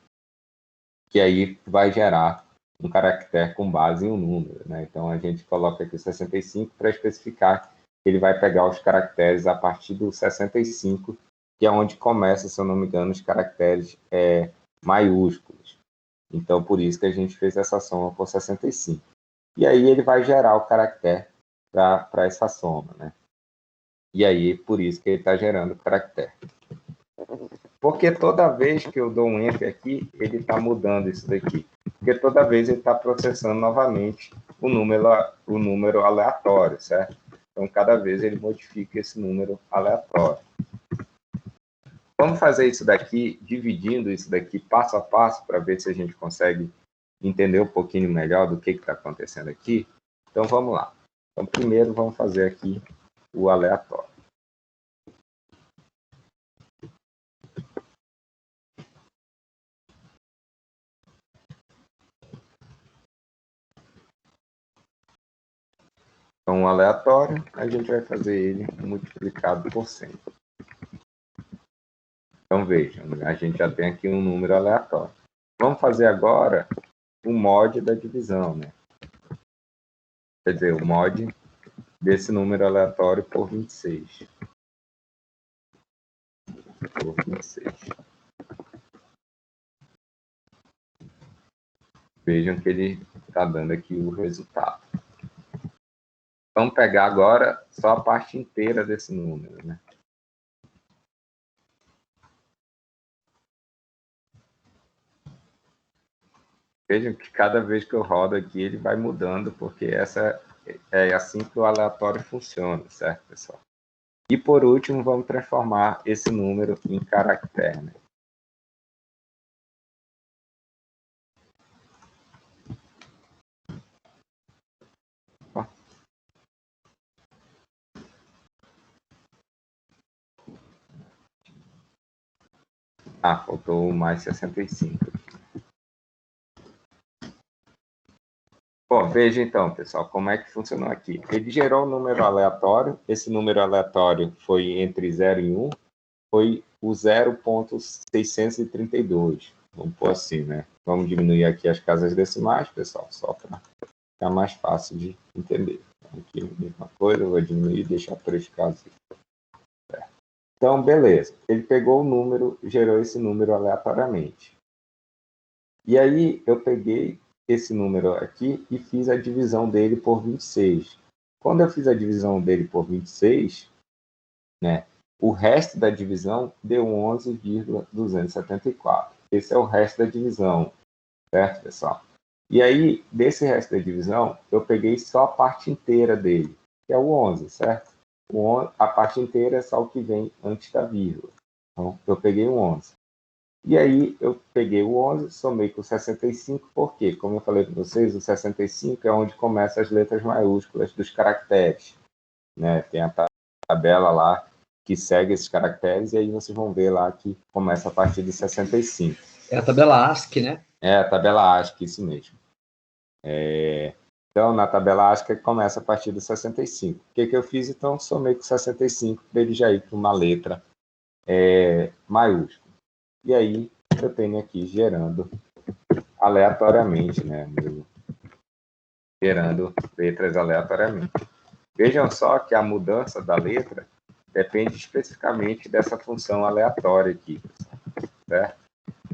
Que aí vai gerar um caractere com base em um número, né? Então a gente coloca aqui o 65 para especificar que ele vai pegar os caracteres a partir do 65, que é onde começa, se eu não me engano, os caracteres maiúsculos. Então por isso que a gente fez essa soma por 65. E aí ele vai gerar o caractere para essa soma, né? E aí por isso que ele está gerando o caractere. Porque toda vez que eu dou um Enter aqui, ele está mudando isso daqui. Porque toda vez ele está processando novamente o número aleatório, certo? Então, cada vez ele modifica esse número aleatório. Vamos fazer isso daqui, dividindo isso daqui passo a passo, para ver se a gente consegue entender um pouquinho melhor do que está acontecendo aqui. Então, vamos lá. Então, primeiro, vamos fazer aqui o aleatório. Então, o aleatório, a gente vai fazer ele multiplicado por 100. Então, vejam, a gente já tem aqui um número aleatório. Vamos fazer agora o mod da divisão, né? Quer dizer, o mod desse número aleatório por 26. Por 26. Vejam que ele está dando aqui o resultado. Vamos pegar agora só a parte inteira desse número, né? Vejam que cada vez que eu rodo aqui, ele vai mudando, porque essa é assim que o aleatório funciona, certo, pessoal? E por último, vamos transformar esse número em caractere, né? Ah, faltou mais 65. Bom, veja então, pessoal, como é que funcionou aqui. Ele gerou um número aleatório, esse número aleatório foi entre 0 e 1, foi o 0,632. Vamos pôr assim, né? Vamos diminuir aqui as casas decimais, pessoal, só para ficar mais fácil de entender. Aqui a mesma coisa, eu vou diminuir e deixar 3 casas. Então, beleza. Ele pegou o número, gerou esse número aleatoriamente. E aí eu peguei esse número aqui e fiz a divisão dele por 26. Quando eu fiz a divisão dele por 26, né, o resto da divisão deu 11,274. Esse é o resto da divisão, certo, pessoal? E aí, desse resto da divisão, eu peguei só a parte inteira dele, que é o 11, certo? A parte inteira é só o que vem antes da vírgula. Então, eu peguei o 11. E aí eu peguei o 11, somei com o 65, porque, como eu falei para vocês, o 65 é onde começam as letras maiúsculas dos caracteres, né? Tem a tabela lá que segue esses caracteres, e aí vocês vão ver lá que começa a partir de 65. É a tabela ASCII, né? É a tabela ASCII, isso mesmo. Então, na tabela ASCII começa a partir do 65. O que eu fiz? Então, somei com 65 para ele já ir para uma letra maiúscula. E aí eu tenho aqui gerando aleatoriamente, né? Gerando letras aleatoriamente. Vejam só que a mudança da letra depende especificamente dessa função aleatória aqui, certo?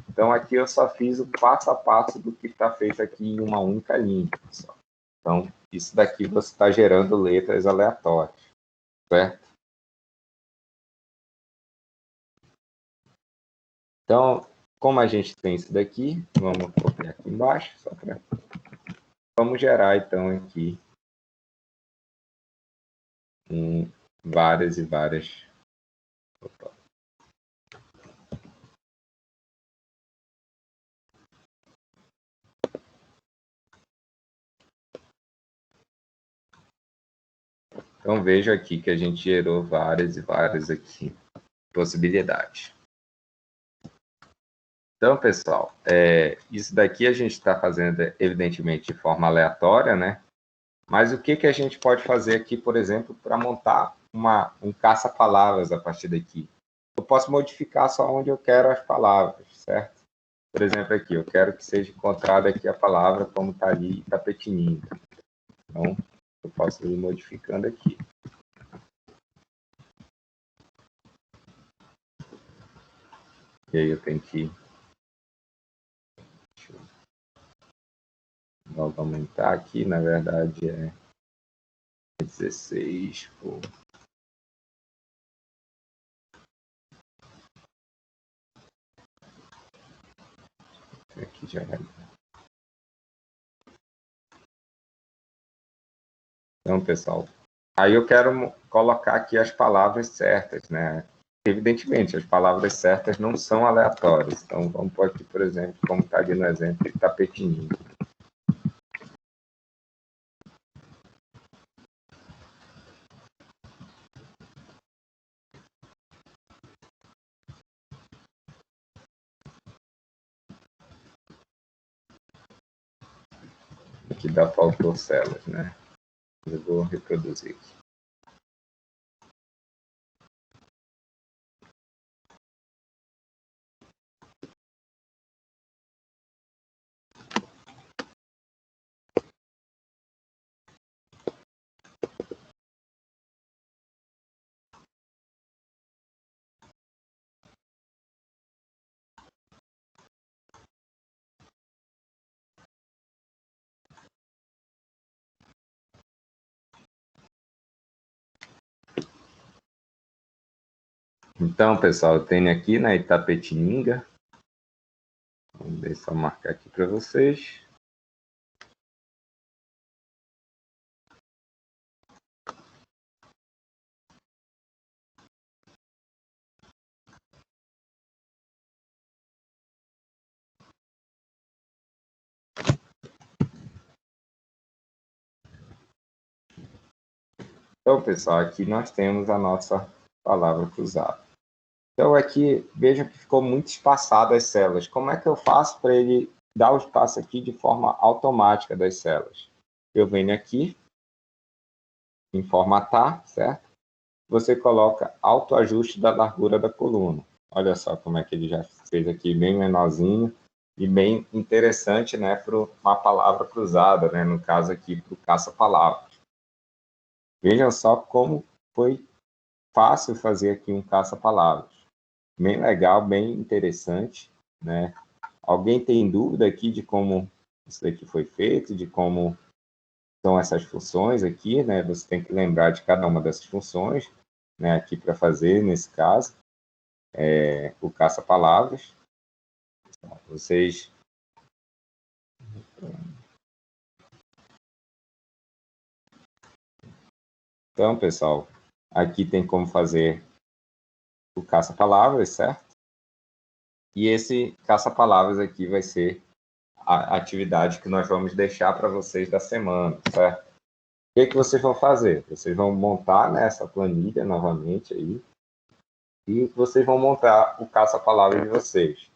Então aqui eu só fiz o passo a passo do que está feito aqui em uma única linha, pessoal. Então isso daqui você está gerando letras aleatórias, certo? Então, como a gente tem isso daqui, vamos copiar aqui embaixo, só para... Vamos gerar, então, aqui várias e várias... Opa. Então, veja aqui que a gente gerou várias e várias aqui possibilidades. Então, pessoal, isso daqui a gente está fazendo, evidentemente, de forma aleatória, né? Mas o que a gente pode fazer aqui, por exemplo, para montar um caça-palavras a partir daqui? Eu posso modificar só onde eu quero as palavras, certo? Por exemplo, aqui, eu quero que seja encontrada aqui a palavra como está ali, Itapetininga. Então, eu posso ir modificando aqui. E aí eu tenho que... Deixa eu logo aumentar aqui, na verdade é 16 por... Aqui já é. Então, pessoal, aí eu quero colocar aqui as palavras certas, né? Evidentemente, as palavras certas não são aleatórias. Então, vamos pôr aqui, por exemplo, como está ali no exemplo, Itapetininga. Aqui faltou células, né? Eu vou reproduzir aqui. Então, pessoal, eu tenho aqui na Itapetininga. Deixa eu só marcar aqui para vocês. Então, pessoal, aqui nós temos a nossa palavra cruzada. Então, aqui, vejam que ficou muito espaçado as células. Como é que eu faço para ele dar o espaço aqui de forma automática das células? Eu venho aqui, em formatar, certo? Você coloca autoajuste da largura da coluna. Olha só como é que ele já fez aqui, bem menorzinho e bem interessante, né, para uma palavra cruzada, né, no caso aqui, para o caça-palavras. Vejam só como foi fácil fazer aqui um caça-palavras. Bem legal, bem interessante, né? Alguém tem dúvida aqui de como isso daqui foi feito, de como são essas funções aqui, né? Você tem que lembrar de cada uma dessas funções, né? Aqui para fazer, nesse caso, o caça-palavras. Vocês... Então, pessoal, aqui tem como fazer o caça-palavras, certo? E esse caça-palavras aqui vai ser a atividade que nós vamos deixar para vocês da semana, certo? O que vocês vão fazer? Vocês vão montar nessa planilha novamente aí e vocês vão montar o caça-palavras de vocês.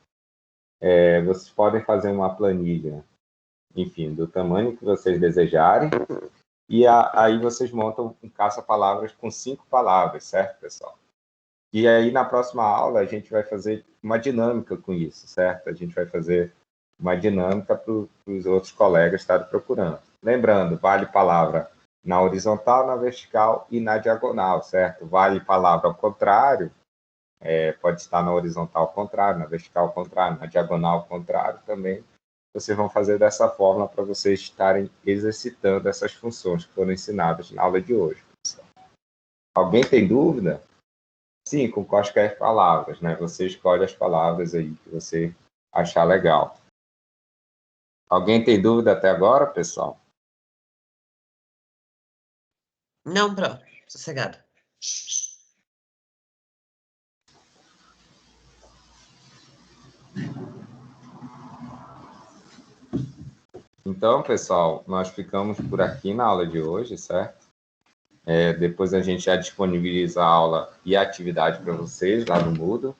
Vocês podem fazer uma planilha, enfim, do tamanho que vocês desejarem e aí vocês montam um caça-palavras com 5 palavras, certo, pessoal? E aí, na próxima aula, a gente vai fazer uma dinâmica com isso, certo? A gente vai fazer uma dinâmica para os outros colegas estarem procurando. Lembrando, vale palavra na horizontal, na vertical e na diagonal, certo? Vale palavra ao contrário, pode estar na horizontal ao contrário, na vertical ao contrário, na diagonal ao contrário também. Vocês vão fazer dessa forma para vocês estarem exercitando essas funções que foram ensinadas na aula de hoje. Alguém tem dúvida? Sim, com quaisquer palavras, né? Você escolhe as palavras aí que você achar legal. Alguém tem dúvida até agora, pessoal? Não, Pro. Sossegado. Então, pessoal, nós ficamos por aqui na aula de hoje, certo? Depois a gente já disponibiliza a aula e a atividade para vocês lá no Moodle.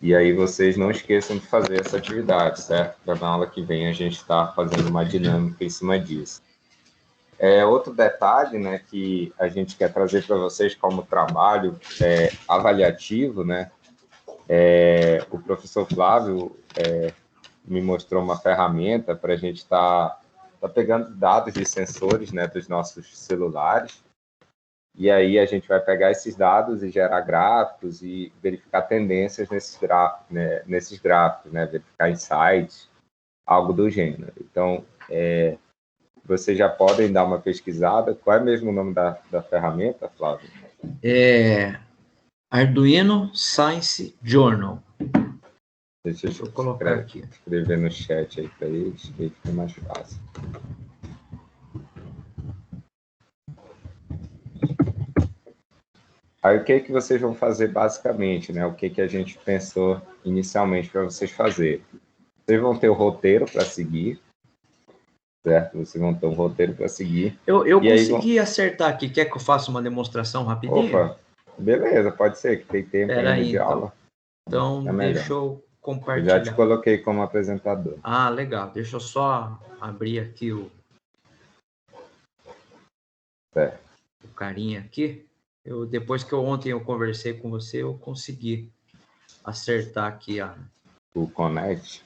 E aí vocês não esqueçam de fazer essa atividade, certo? Para na aula que vem a gente estar fazendo uma dinâmica em cima disso. Outro detalhe, né, que a gente quer trazer para vocês como trabalho avaliativo, né? O professor Flávio me mostrou uma ferramenta para a gente estar pegando dados de sensores, né, dos nossos celulares. E aí a gente vai pegar esses dados e gerar gráficos e verificar tendências nesses gráficos, né? Verificar insights, algo do gênero. Então, vocês já podem dar uma pesquisada. Qual é mesmo o nome da ferramenta, Flávio? Arduino Science Journal. Deixa eu colocar aqui. Escrever no chat aí para eles, que aí fica mais fácil. Aí o que vocês vão fazer basicamente, né? O que a gente pensou inicialmente para vocês fazerem? Vocês vão ter o roteiro para seguir, certo? Vocês vão ter um roteiro para seguir. Eu consegui acertar aqui. Quer que eu faça uma demonstração rapidinho? Opa, beleza, pode ser, que tem tempo ainda de aula. Então, deixa eu compartilhar. Eu já te coloquei como apresentador. Ah, legal. Deixa eu só abrir aqui o carinha aqui. Depois que ontem eu conversei com você, eu consegui acertar aqui o Connect.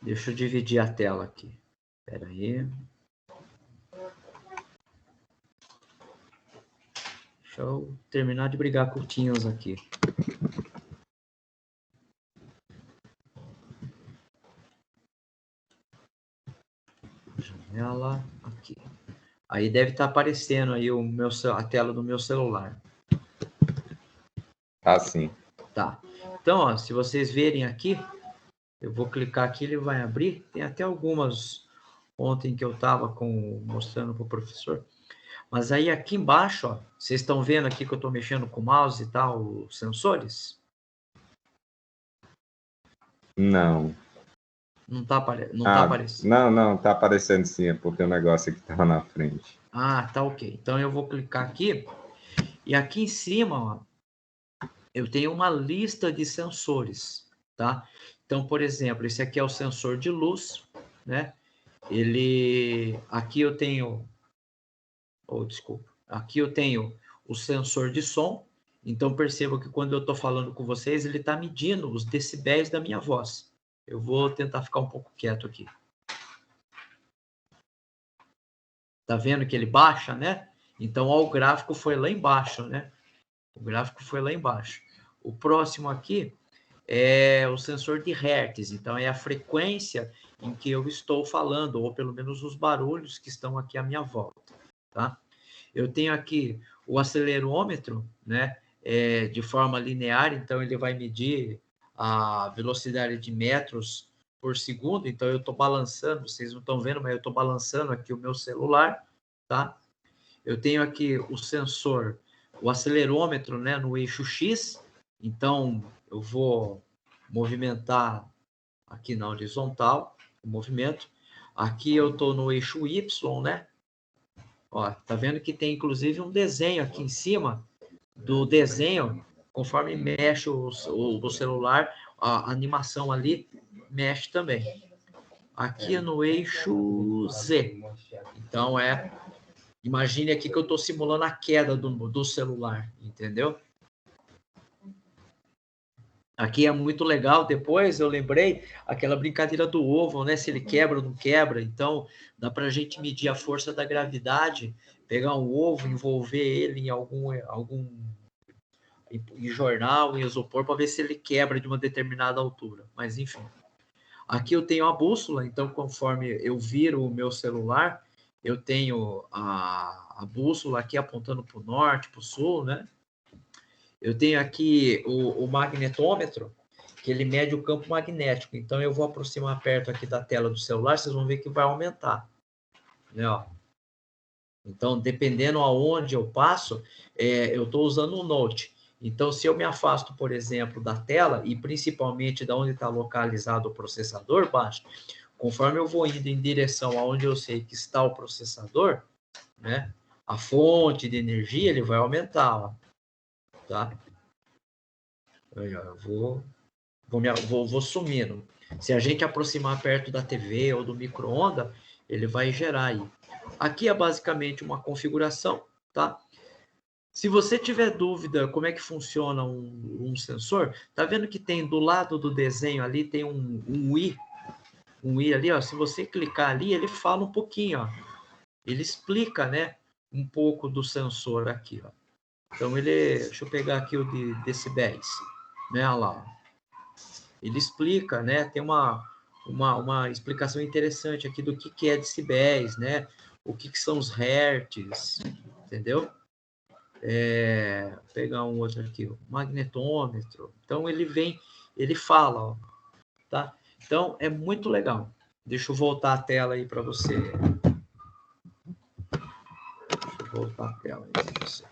Deixa eu dividir a tela aqui. Espera aí. Deixa eu terminar de brigar com o Teams aqui. Janela aqui. Aí deve estar aparecendo aí a tela do meu celular. Tá, sim. Tá. Então, ó, se vocês verem aqui, eu vou clicar aqui, ele vai abrir. Tem até algumas ontem que eu estava mostrando para o professor. Mas aí aqui embaixo, ó, vocês estão vendo aqui que eu estou mexendo com o mouse e tal, os sensores? Não. Não tá aparecendo? Não, tá aparecendo sim, é porque o negócio aqui estava na frente. Ah, tá ok. Então eu vou clicar aqui, e aqui em cima, ó, eu tenho uma lista de sensores, tá? Então, por exemplo, esse aqui é o sensor de luz, né? Aqui eu tenho... desculpa. Aqui eu tenho o sensor de som, então perceba que quando eu estou falando com vocês, ele está medindo os decibéis da minha voz. Eu vou tentar ficar um pouco quieto aqui. Tá vendo que ele baixa, né? Então, ó, o gráfico foi lá embaixo, né? O gráfico foi lá embaixo. O próximo aqui é o sensor de hertz. Então, é a frequência em que eu estou falando, ou pelo menos os barulhos que estão aqui à minha volta, tá? Eu tenho aqui o acelerômetro, né? De forma linear, então ele vai medir a velocidade de metros por segundo. Então eu estou balançando, vocês não estão vendo, mas eu estou balançando aqui o meu celular, tá? Eu tenho aqui o sensor, o acelerômetro, né, no eixo X. Então eu vou movimentar aqui na horizontal o movimento. Aqui eu estou no eixo Y, né? Ó, tá vendo que tem inclusive um desenho aqui em cima do desenho, conforme mexe o celular, a animação ali mexe também. Aqui é no eixo Z. Então imagine aqui que eu estou simulando a queda do celular, entendeu? Aqui é muito legal. Depois eu lembrei aquela brincadeira do ovo, né? Se ele quebra ou não quebra. Então, dá para a gente medir a força da gravidade, pegar um ovo, envolver ele em algum em jornal, em isopor, para ver se ele quebra de uma determinada altura. Mas, enfim. Aqui eu tenho a bússola. Então, conforme eu viro o meu celular, eu tenho a bússola aqui apontando para o norte, para o sul, né? Eu tenho aqui o magnetômetro, que ele mede o campo magnético. Então, eu vou aproximar perto aqui da tela do celular, vocês vão ver que vai aumentar. Né, ó. Então, dependendo aonde eu passo, eu estou usando o Note. Então, se eu me afasto, por exemplo, da tela, e principalmente de onde está localizado o processador, baixo, conforme eu vou indo em direção aonde eu sei que está o processador, né? A fonte de energia, ele vai aumentar, ó, tá? Eu vou sumindo. Se a gente aproximar perto da TV ou do micro-ondas, ele vai gerar aí. Aqui é basicamente uma configuração, tá? Se você tiver dúvida como é que funciona um sensor, tá vendo que tem do lado do desenho ali, tem um i ali, ó. Se você clicar ali, ele fala um pouquinho, ó. Ele explica, né, um pouco do sensor aqui, ó. Então deixa eu pegar aqui o de decibéis, né, olha lá. Ele explica, né, tem uma explicação interessante aqui do que é decibéis, né, o que são os hertz, entendeu? Vou pegar um outro aqui, o magnetômetro. Então ele fala, ó, tá? Então é muito legal. Deixa eu voltar a tela aí para você. Deixa eu voltar a tela aí para você.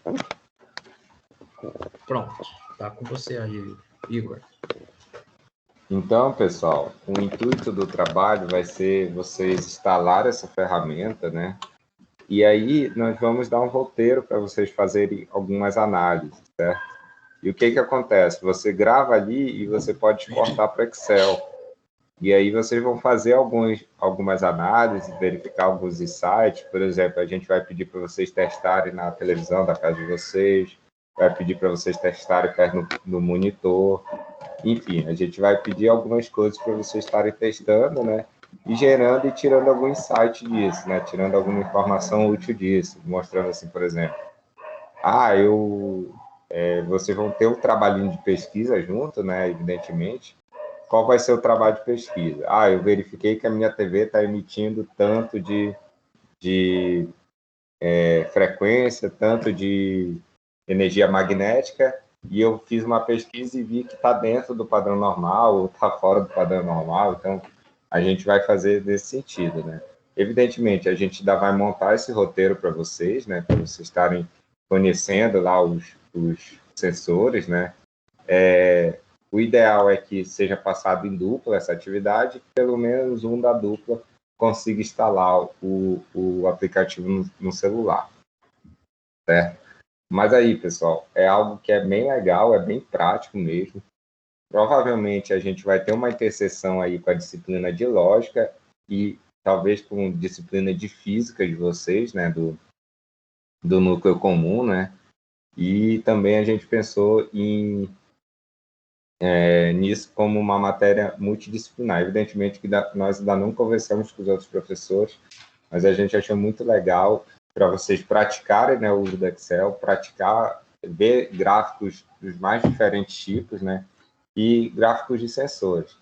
Pronto, tá com você aí, Igor. Então, pessoal, o intuito do trabalho vai ser vocês instalar essa ferramenta, né? E aí nós vamos dar um roteiro para vocês fazerem algumas análises, certo? E o que acontece? Você grava ali e você pode exportar para Excel. E aí vocês vão fazer algumas análises, verificar alguns insights. Por exemplo, a gente vai pedir para vocês testarem na televisão da casa de vocês, vai pedir para vocês testarem perto no monitor. Enfim, a gente vai pedir algumas coisas para vocês estarem testando, né? E gerando e tirando algum insight disso, né? Tirando alguma informação útil disso, mostrando assim, por exemplo, vocês vão ter um trabalhinho de pesquisa junto, né? Evidentemente. Qual vai ser o trabalho de pesquisa? Eu verifiquei que a minha TV está emitindo tanto de frequência, tanto de energia magnética, e eu fiz uma pesquisa e vi que está dentro do padrão normal ou está fora do padrão normal, então a gente vai fazer nesse sentido, né? Evidentemente, a gente ainda vai montar esse roteiro para vocês, né? Para vocês estarem conhecendo lá os sensores, né? O ideal é que seja passado em dupla essa atividade, que pelo menos um da dupla consiga instalar o aplicativo no celular, certo? Mas aí, pessoal, é algo que é bem legal, é bem prático mesmo. Provavelmente a gente vai ter uma interseção aí com a disciplina de lógica e talvez com disciplina de física de vocês, né, do núcleo comum, né? E também a gente pensou nisso como uma matéria multidisciplinar. Evidentemente que nós ainda não conversamos com os outros professores, mas a gente achou muito legal para vocês praticarem, né, o uso do Excel, praticar, ver gráficos dos mais diferentes tipos, né, e gráficos de sensores.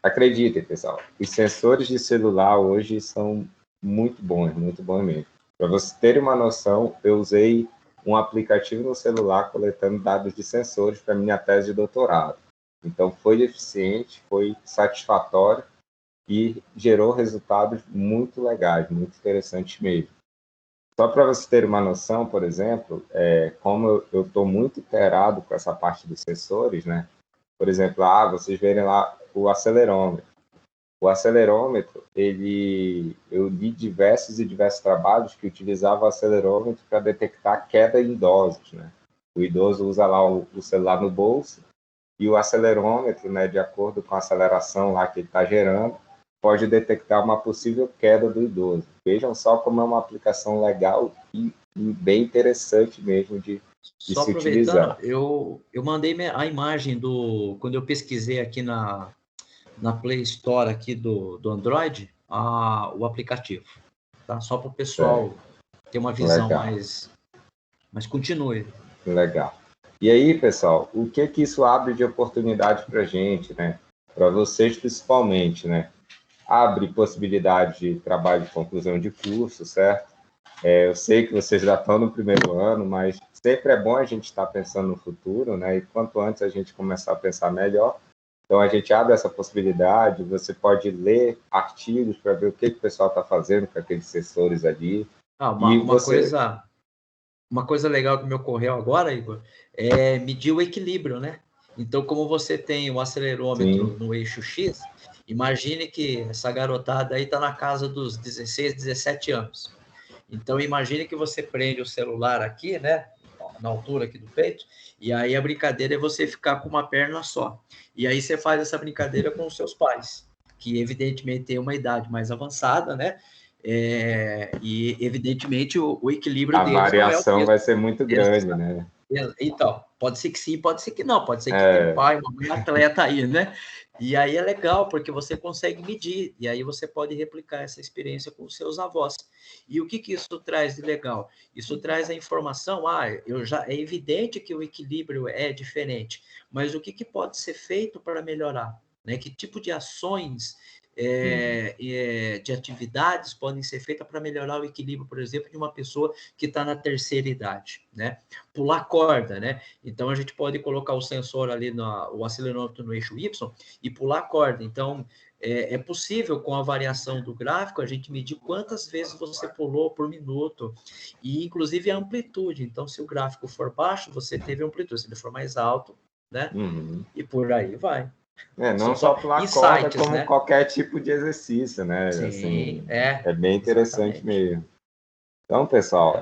Acreditem, pessoal, os sensores de celular hoje são muito bons mesmo. Para vocês terem uma noção, eu usei um aplicativo no celular coletando dados de sensores para minha tese de doutorado. Então, foi eficiente, foi satisfatório e gerou resultados muito legais, muito interessantes mesmo. Só para você ter uma noção, por exemplo, como eu estou muito inteirado com essa parte dos sensores, né? Por exemplo, vocês verem lá o acelerômetro. O acelerômetro, eu li diversos trabalhos que utilizavam o acelerômetro para detectar queda em idosos, né? O idoso usa lá o celular no bolso e o acelerômetro, né, de acordo com a aceleração lá que ele está gerando, pode detectar uma possível queda do idoso. Vejam só como é uma aplicação legal e bem interessante mesmo de Só se aproveitando, utilizar. eu mandei a imagem quando eu pesquisei aqui na Play Store aqui do Android, o aplicativo, tá? Só para o pessoal ter uma visão mais... Mas continue. Legal. E aí, pessoal, o que isso abre de oportunidade para a gente, né? Para vocês principalmente, né? Abre possibilidade de trabalho de conclusão de curso, certo? Eu sei que vocês já estão no primeiro ano, mas sempre é bom a gente estar pensando no futuro, né? E quanto antes a gente começar a pensar melhor, então a gente abre essa possibilidade, você pode ler artigos para ver o que o pessoal está fazendo com aqueles sensores ali. Uma coisa legal que me ocorreu agora, Igor, é medir o equilíbrio, né? Então, como você tem o acelerômetro no eixo X, Imagine que essa garotada aí está na casa dos 16, 17 anos. Então, imagine que você prende o celular aqui, né? Na altura aqui do peito, e aí a brincadeira é você ficar com uma perna só. E aí você faz essa brincadeira com os seus pais, que evidentemente tem uma idade mais avançada, né? E evidentemente o equilíbrio A deles não é o variação mesmo. vai ser muito grande, né? Então, pode ser que sim, pode ser que não, pode ser que É. tem pai, uma mãe atleta aí, né? E aí é legal, porque você consegue medir, e aí você pode replicar essa experiência com os seus avós. E o que isso traz de legal? Isso traz a informação, é evidente que o equilíbrio é diferente, mas o que pode ser feito para melhorar? Né? Que tipo de ações, de atividades podem ser feitas para melhorar o equilíbrio, por exemplo, de uma pessoa que está na terceira idade, né? Pular corda, né? Então, a gente pode colocar o sensor ali, o acelerômetro no eixo Y e pular corda. Então, é possível, com a variação do gráfico, a gente medir quantas vezes você pulou por minuto e, inclusive, a amplitude. Então, se o gráfico for baixo, você teve amplitude. Se ele for mais alto, né? E por aí vai. Não só pular corda, como né? qualquer tipo de exercício, né? Sim, assim, é bem interessante exatamente. mesmo. Então, pessoal,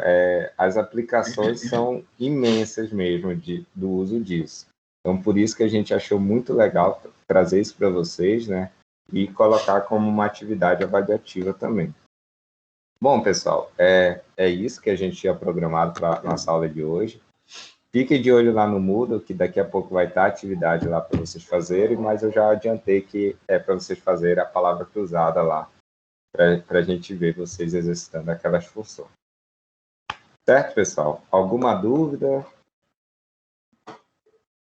as aplicações são imensas mesmo do uso disso. Então, por isso que a gente achou muito legal trazer isso para vocês, né? E colocar como uma atividade avaliativa também. Bom, pessoal, é isso que a gente tinha programado para a nossa aula de hoje. Fiquem de olho lá no Moodle, que daqui a pouco vai estar atividade lá para vocês fazerem, mas eu já adiantei que é para vocês fazerem a palavra cruzada lá, para a gente ver vocês exercitando aquelas funções. Certo, pessoal? Alguma dúvida?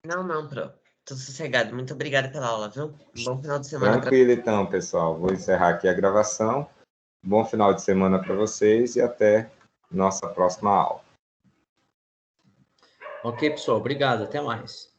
Não, Pro. Tudo sossegado. Muito obrigada pela aula, viu? Um bom final de semana. Tranquilo, então, pessoal. Vou encerrar aqui a gravação. Bom final de semana para vocês e até nossa próxima aula. Ok, pessoal. Obrigado. Até mais.